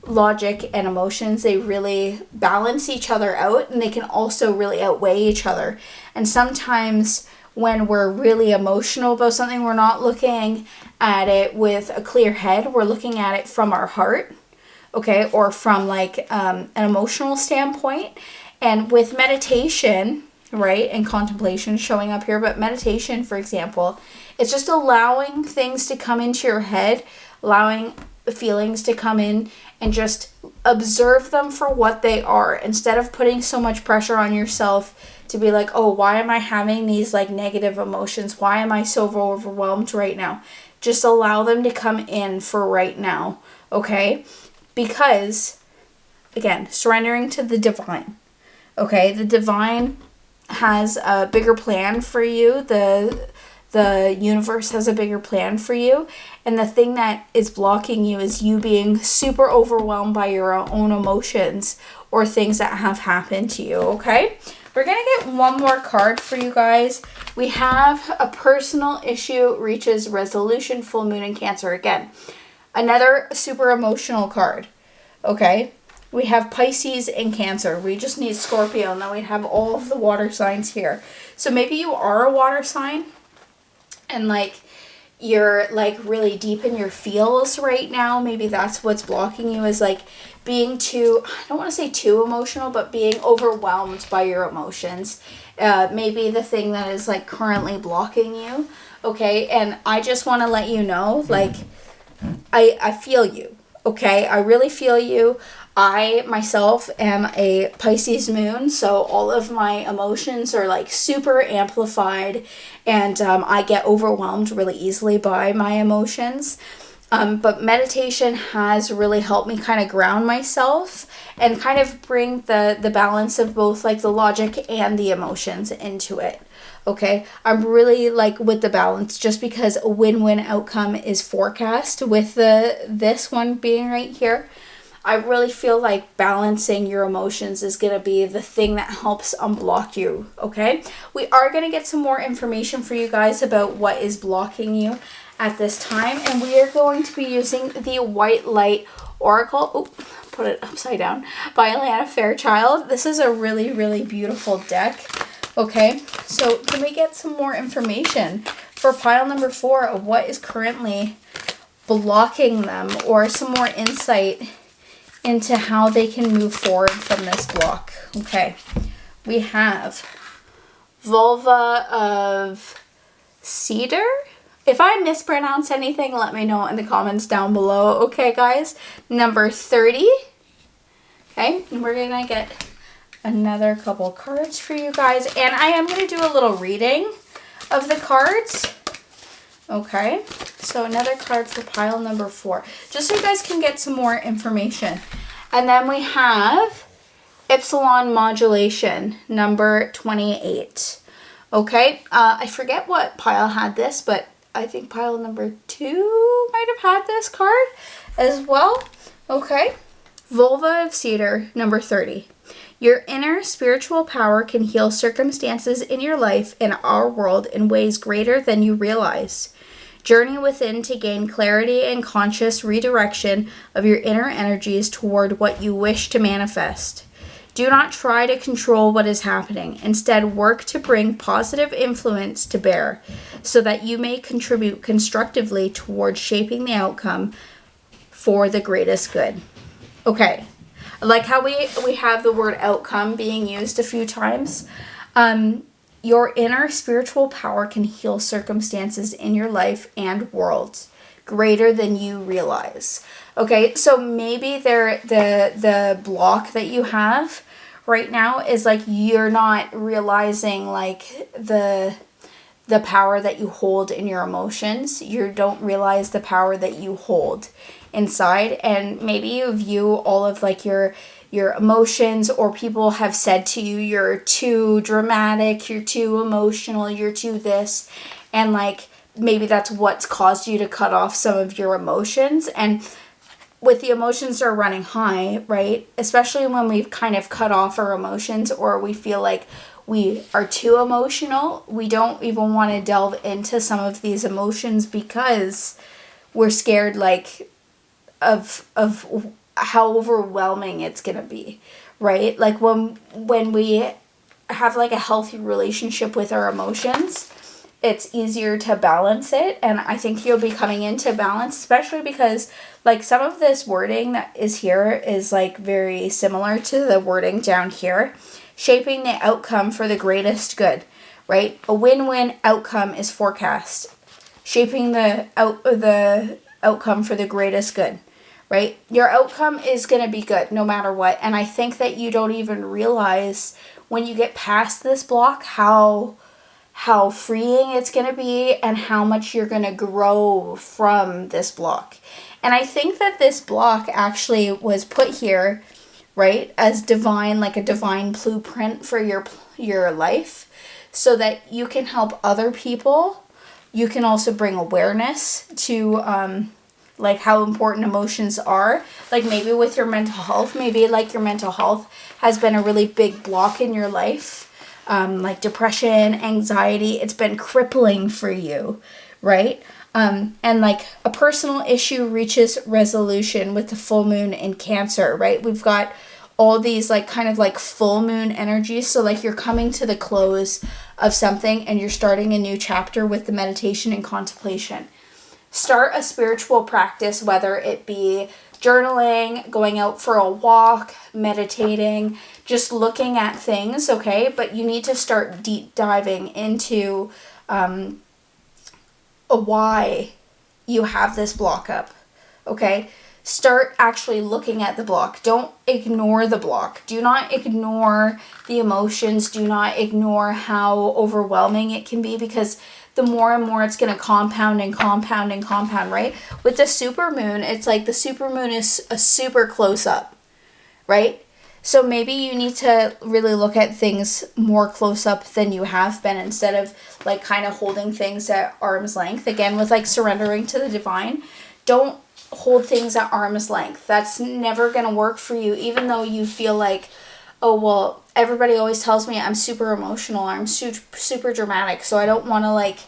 logic and emotions, they really balance each other out, and they can also really outweigh each other. And sometimes when we're really emotional about something, we're not looking at it with a clear head. We're looking at it from our heart, okay, or from like an emotional standpoint. And with meditation, right, and contemplation showing up here, but meditation, for example, it's just allowing things to come into your head, allowing feelings to come in, and just observe them for what they are, instead of putting so much pressure on yourself to be like, oh, why am I having these like negative emotions? Why am I so overwhelmed right now? Just allow them to come in for right now, okay? Because, again, surrendering to the divine, okay? The divine has a bigger plan for you. The the universe has a bigger plan for you. And the thing that is blocking you is you being super overwhelmed by your own emotions or things that have happened to you, okay? We're going to get one more card for you guys. We have a personal issue reaches resolution, full moon in Cancer again. Another super emotional card, okay? We have Pisces and Cancer. We just need Scorpio, and then we have all of the water signs here. So maybe you are a water sign, and like you're like really deep in your feels right now. Maybe that's what's blocking you, is like being too, I don't want to say too emotional, but being overwhelmed by your emotions. Maybe the thing that is like currently blocking you, okay? And I just want to let you know, like, I feel you, okay? I really feel you. I myself am a Pisces moon, so all of my emotions are like super amplified, and I get overwhelmed really easily by my emotions. But meditation has really helped me kind of ground myself and kind of bring the balance of both like the logic and the emotions into it. Okay, I'm really like with the balance, just because a win-win outcome is forecast with this one being right here. I really feel like balancing your emotions is going to be the thing that helps unblock you, okay? We are going to get some more information for you guys about what is blocking you at this time, and we are going to be using the White Light Oracle, put it upside down, by Alana Fairchild. This is a really, really beautiful deck, okay? So can we get some more information for pile number 4 of what is currently blocking them, or some more insight into how they can move forward from this block? Okay, we have Vulva of Cedar. If I mispronounce anything, let me know in the comments down below. Okay, guys, number 30. Okay, and we're gonna get another couple cards for you guys, and I am gonna do a little reading of the cards. Okay, so another card for pile number 4, just so you guys can get some more information. And then we have Epsilon Modulation, number 28. Okay, I forget what pile had this, but I think pile number 2 might have had this card as well. Okay, Vulva of Cedar, number 30. Your inner spiritual power can heal circumstances in your life and our world in ways greater than you realize. Journey within to gain clarity and conscious redirection of your inner energies toward what you wish to manifest. Do not try to control what is happening. Instead, work to bring positive influence to bear so that you may contribute constructively towards shaping the outcome for the greatest good. Okay, I like how we have the word outcome being used a few times. Your inner spiritual power can heal circumstances in your life and world greater than you realize. Okay, so maybe the block that you have right now is like you're not realizing like the power that you hold in your emotions. You don't realize the power that you hold inside, and maybe you view all of like your emotions, or people have said to you, you're too dramatic, you're too emotional, you're too this, and like maybe that's what's caused you to cut off some of your emotions. And with the emotions are running high, right, especially when we've kind of cut off our emotions, or we feel like we are too emotional, we don't even want to delve into some of these emotions because we're scared like of how overwhelming it's gonna be, right? Like when we have like a healthy relationship with our emotions, it's easier to balance it. And I think you'll be coming into balance, especially because like some of this wording that is here is like very similar to the wording down here. Shaping the outcome for the greatest good, right? A win-win outcome is forecast. Shaping the outcome for the greatest good. Right? Your outcome is going to be good no matter what. And I think that you don't even realize when you get past this block how freeing it's going to be and how much you're going to grow from this block. And I think that this block actually was put here, right, as divine, like a divine blueprint for your life, so that you can help other people you can also bring awareness to like how important emotions are. Like maybe with your mental health, maybe like your mental health has been a really big block in your life. Like depression, anxiety, it's been crippling for you, right? And like a personal issue reaches resolution with the full moon in Cancer, right? We've got all these like kind of like full moon energies. So like you're coming to the close of something and you're starting a new chapter with the meditation and contemplation. Start a spiritual practice, whether it be journaling, going out for a walk, meditating, just looking at things, okay? But you need to start deep diving into why you have this block up, okay? Start actually looking at the block. Don't ignore the block. Do not ignore the emotions. Do not ignore how overwhelming it can be, because the more and more it's going to compound and compound and compound, right? With the super moon, it's like the super moon is a super close up, right? So maybe you need to really look at things more close up than you have been, instead of like kind of holding things at arm's length. Again, with like surrendering to the divine, don't hold things at arm's length. That's never going to work for you, even though you feel like, oh, well, everybody always tells me I'm super emotional, I'm super dramatic, so I don't want to like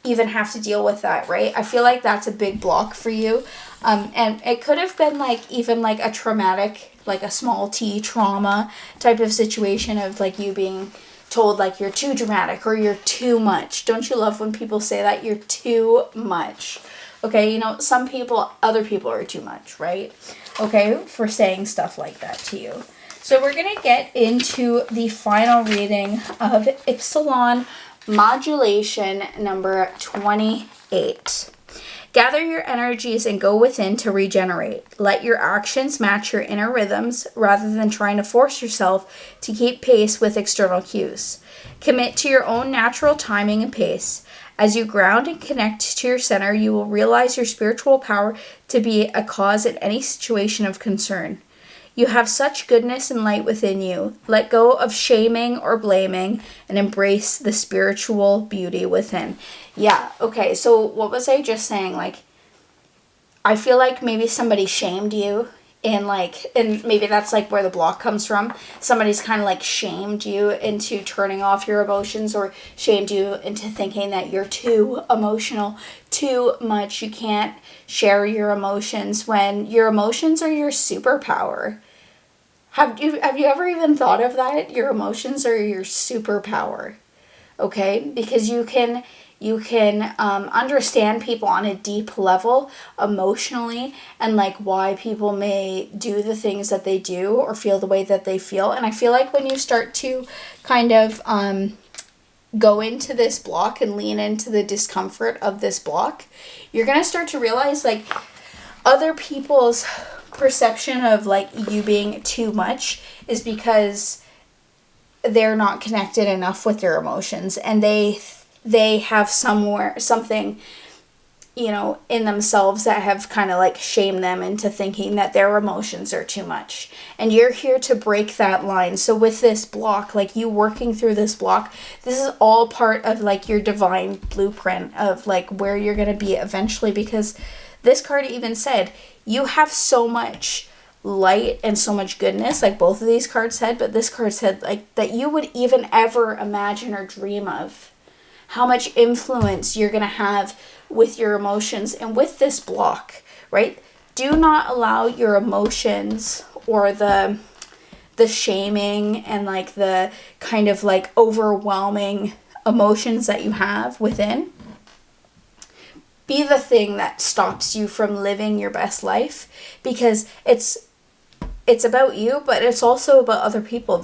even have to deal with that, right? I feel like that's a big block for you. And it could have been like even like a traumatic, like a small t trauma type of situation of like you being told like you're too dramatic or you're too much. Don't you love when people say that? You're too much. Okay, you know, some people, other people are too much, right? Okay, for saying stuff like that to you. So we're going to get into the final reading of Ixalan Modulation number 28. Gather your energies and go within to regenerate. Let your actions match your inner rhythms rather than trying to force yourself to keep pace with external cues. Commit to your own natural timing and pace. As you ground and connect to your center, you will realize your spiritual power to be a cause in any situation of concern. You have such goodness and light within you. Let go of shaming or blaming and embrace the spiritual beauty within. Yeah, okay, so what was I just saying? Like, I feel like maybe somebody shamed you and maybe that's like where the block comes from. Somebody's kind of like shamed you into turning off your emotions, or shamed you into thinking that you're too emotional, too much. You can't share your emotions when your emotions are your superpower. Have you ever even thought of that? Your emotions are your superpower, okay? Because you can understand people on a deep level emotionally, and like why people may do the things that they do or feel the way that they feel. And I feel like when you start to kind of go into this block and lean into the discomfort of this block, you're going to start to realize like other people's perception of like you being too much is because they're not connected enough with their emotions, and they have something, you know, in themselves that have kind of like shamed them into thinking that their emotions are too much. And you're here to break that line. So with this block, like you working through this block, this is all part of like your divine blueprint of like where you're going to be eventually, because this card even said you have so much light and so much goodness, like both of these cards said, but this card said like that you would even ever imagine or dream of. How much influence you're going to have with your emotions. And with this block, right? Do not allow your emotions or the shaming and like the kind of like overwhelming emotions that you have within be the thing that stops you from living your best life, because it's about you, but it's also about other people.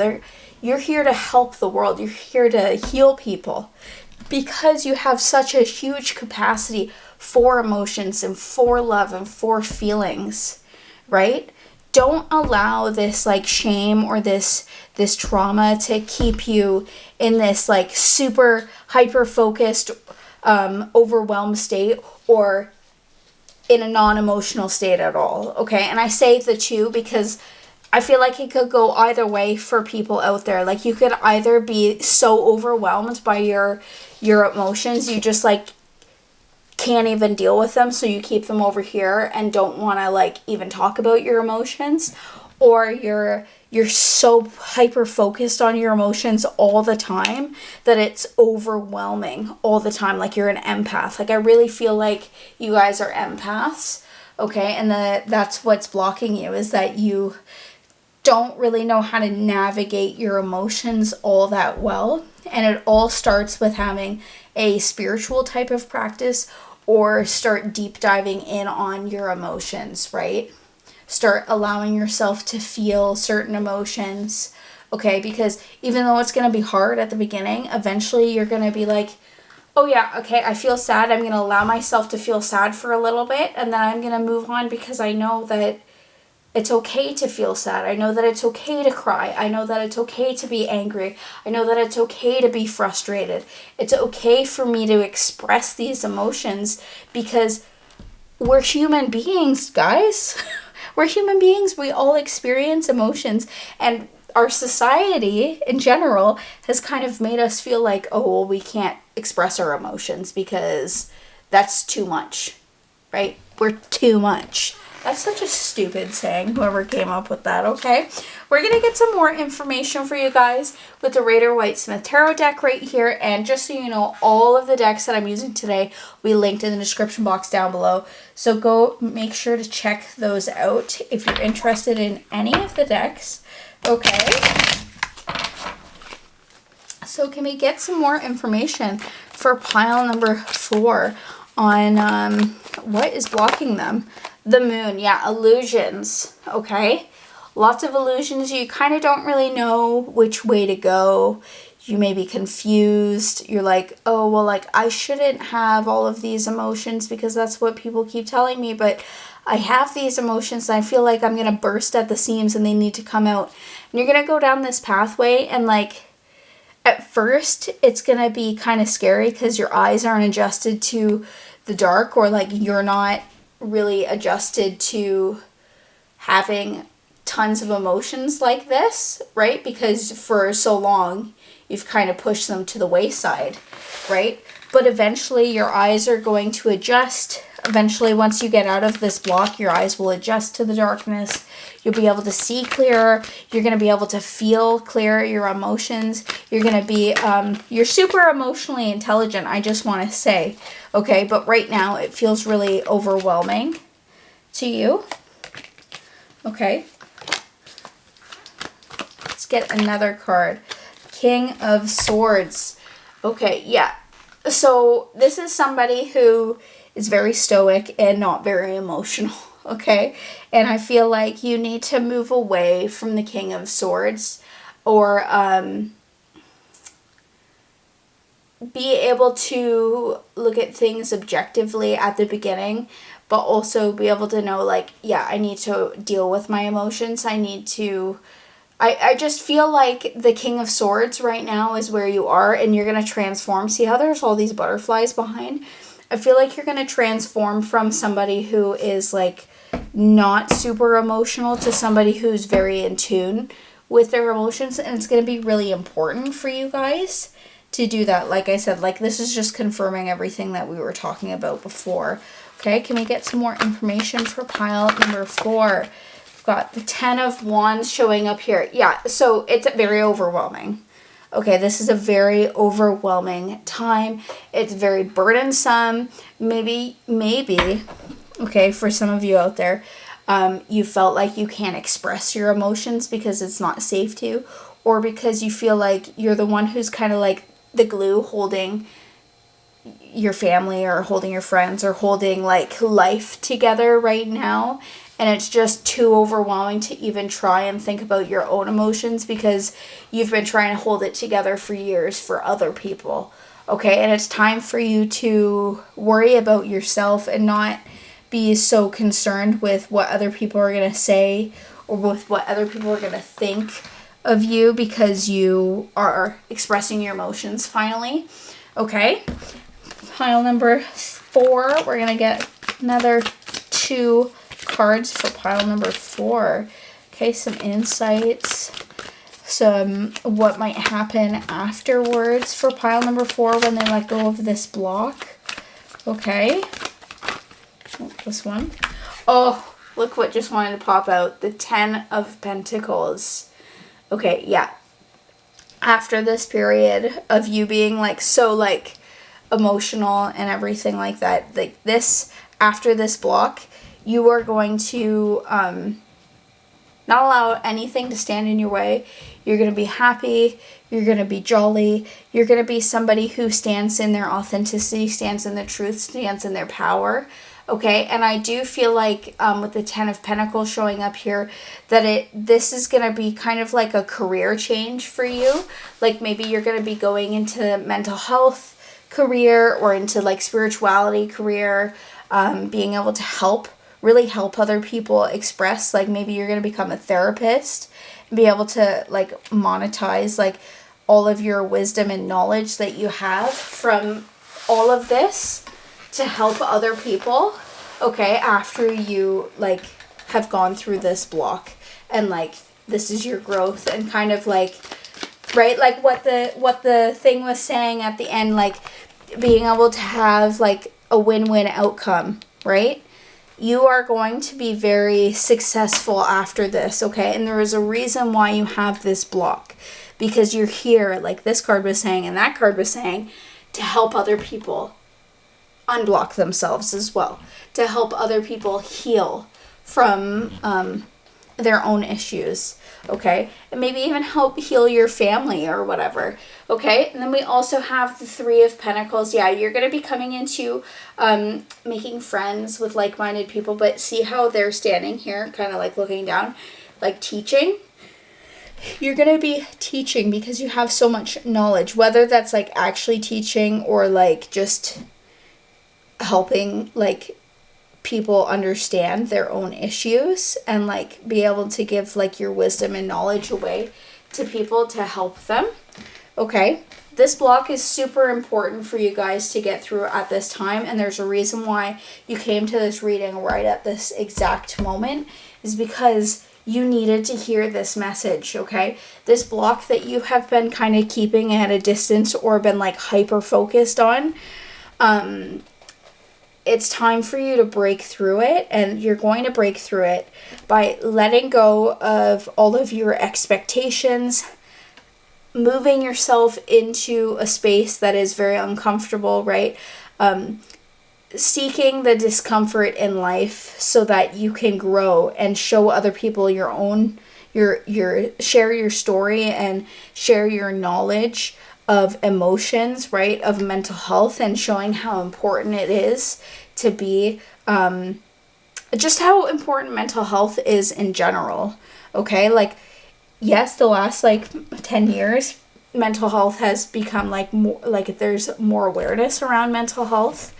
You're here to help the world. You're here to heal people, because you have such a huge capacity for emotions and for love and for feelings, right? Don't allow this like shame or this trauma to keep you in this like super hyper focused, overwhelmed state, or in a non-emotional state at all, okay? And I say the two because I feel like it could go either way for people out there. Like you could either be so overwhelmed by your emotions, you just like can't even deal with them, so you keep them over here and don't want to like even talk about your emotions, or you're so hyper focused on your emotions all the time that it's overwhelming all the time, like you're an empath. Like I really feel like you guys are empaths, okay? And that's what's blocking you, is that you don't really know how to navigate your emotions all that well. And it all starts with having a spiritual type of practice, or start deep diving in on your emotions, right? Start allowing yourself to feel certain emotions, okay? Because even though it's going to be hard at the beginning, eventually you're going to be like, oh yeah, okay, I feel sad. I'm going to allow myself to feel sad for a little bit, and then I'm going to move on, because I know that it's okay to feel sad. I know that it's okay to cry. I know that it's okay to be angry. I know that it's okay to be frustrated. It's okay for me to express these emotions, because we're human beings, guys. We're human beings. We all experience emotions, and our society in general has kind of made us feel like, oh, well, we can't express our emotions because that's too much, right? We're too much. That's such a stupid saying, whoever came up with that, okay? We're going to get some more information for you guys with the Rider-Waite-Smith Tarot deck right here. And just so you know, all of the decks that I'm using today will be linked in the description box down below. So go make sure to check those out if you're interested in any of the decks, okay? So can we get some more information for pile number 4 on what is blocking them? The moon, yeah, illusions, okay? Lots of illusions. You kind of don't really know which way to go. You may be confused. You're like, oh, well, like, I shouldn't have all of these emotions because that's what people keep telling me, but I have these emotions and I feel like I'm going to burst at the seams and they need to come out. And you're going to go down this pathway, and, like, at first, it's going to be kind of scary because your eyes aren't adjusted to the dark, or, like, you're not really adjusted to having tons of emotions like this, right? Because for so long you've kind of pushed them to the wayside, right? But eventually your eyes are going to adjust. Eventually, once you get out of this block, your eyes will adjust to the darkness. You'll be able to see clearer. You're going to be able to feel clearer your emotions. You're going to be, you're super emotionally intelligent, I just want to say, okay? But right now, it feels really overwhelming to you, okay? Let's get another card. King of Swords. Okay, yeah. So this is somebody who is very stoic and not very emotional, okay? And I feel like you need to move away from the King of Swords, or be able to look at things objectively at the beginning, but also be able to know, like, yeah, I need to deal with my emotions. I need to... I just feel like the King of Swords right now is where you are, and you're going to transform. See how there's all these butterflies behind? I feel like you're going to transform from somebody who is, like, not super emotional to somebody who's very in tune with their emotions, and it's going to be really important for you guys to do that. Like I said, like, this is just confirming everything that we were talking about before. Okay, can we get some more information for pile number 4? Got the 10 of Wands showing up here. Yeah, so it's very overwhelming. Okay, this is a very overwhelming time. It's very burdensome. Maybe, okay, for some of you out there, you felt like you can't express your emotions because it's not safe to, or because you feel like you're the one who's kind of like the glue holding your family, or holding your friends, or holding, like, life together right now. And it's just too overwhelming to even try and think about your own emotions because you've been trying to hold it together for years for other people. Okay, and it's time for you to worry about yourself and not be so concerned with what other people are going to say, or with what other people are going to think of you, because you are expressing your emotions finally. Okay, pile number 4, we're going to get another 2 cards for pile number 4. Okay, some insights, some what might happen afterwards for pile number 4 when they let go of this block. Okay. Oh, this one. Oh, look what just wanted to pop out. The 10 of Pentacles. Okay, yeah. After this period of you being like so like emotional and everything like that, like this, after this block, you are going to not allow anything to stand in your way. You're going to be happy. You're going to be jolly. You're going to be somebody who stands in their authenticity, stands in their truth, stands in their power. Okay, and I do feel like with the 10 of Pentacles showing up here, that this is going to be kind of like a career change for you. Like maybe you're going to be going into mental health career or into like spirituality career, being able to really help other people express, like maybe you're going to become a therapist and be able to like monetize like all of your wisdom and knowledge that you have from all of this to help other people, okay, after you like have gone through this block and like this is your growth and kind of like, right, like what the thing was saying at the end, like being able to have like a win-win outcome, right? You are going to be very successful after this, okay? And there is a reason why you have this block, because you're here, like this card was saying and that card was saying, to help other people unblock themselves as well, to help other people heal from their own issues, okay? And maybe even help heal your family or whatever, okay? And then we also have the 3 of Pentacles. Yeah, you're going to be coming into making friends with like-minded people, but see how they're standing here, kind of like looking down, like teaching. You're going to be teaching because you have so much knowledge, whether that's like actually teaching or like just helping like people understand their own issues and like be able to give like your wisdom and knowledge away to people to help them. Okay, this block is super important for you guys to get through at this time, and there's a reason why you came to this reading right at this exact moment, is because you needed to hear this message, okay? This block that you have been kind of keeping at a distance or been like hyper focused on, it's time for you to break through it, and you're going to break through it by letting go of all of your expectations, moving yourself into a space that is very uncomfortable, right? Seeking the discomfort in life so that you can grow and show other people share your story and share your knowledge of emotions, right, of mental health, and showing how important it is to be, just how important mental health is in general, okay? Like, yes, the last, like, 10 years, mental health has become, like, more, like, there's more awareness around mental health,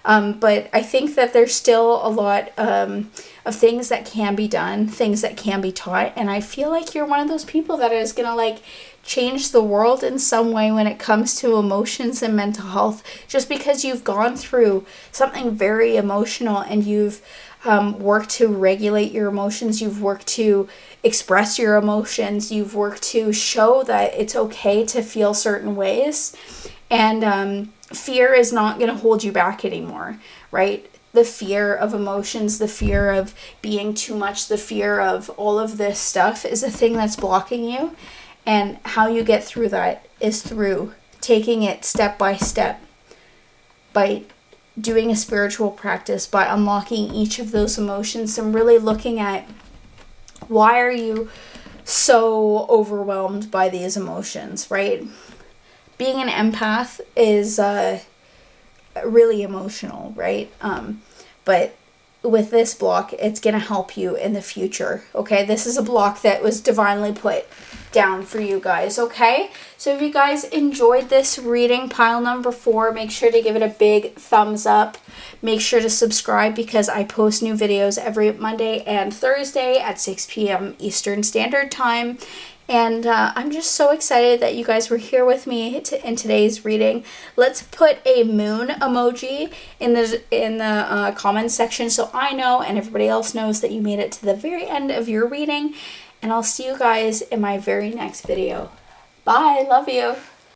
but I think that there's still a lot of things that can be done, things that can be taught, and I feel like you're one of those people that is gonna, like, change the world in some way when it comes to emotions and mental health, just because you've gone through something very emotional and you've worked to regulate your emotions, you've worked to express your emotions, you've worked to show that it's okay to feel certain ways, and fear is not going to hold you back anymore, right? The fear of emotions, the fear of being too much, the fear of all of this stuff is a thing that's blocking you. And how you get through that is through taking it step by step, by doing a spiritual practice, by unlocking each of those emotions and really looking at why are you so overwhelmed by these emotions, right? Being an empath is really emotional, right? But with this block, it's going to help you in the future, okay? This is a block that was divinely put down for you guys, okay? So if you guys enjoyed this reading, pile number 4, make sure to give it a big thumbs up. Make sure to subscribe because I post new videos every Monday and Thursday at 6 p.m. Eastern Standard Time. And I'm just so excited that you guys were here with me in today's reading. Let's put a moon emoji in the comments section so I know and everybody else knows that you made it to the very end of your reading. And I'll see you guys in my very next video. Bye. Love you.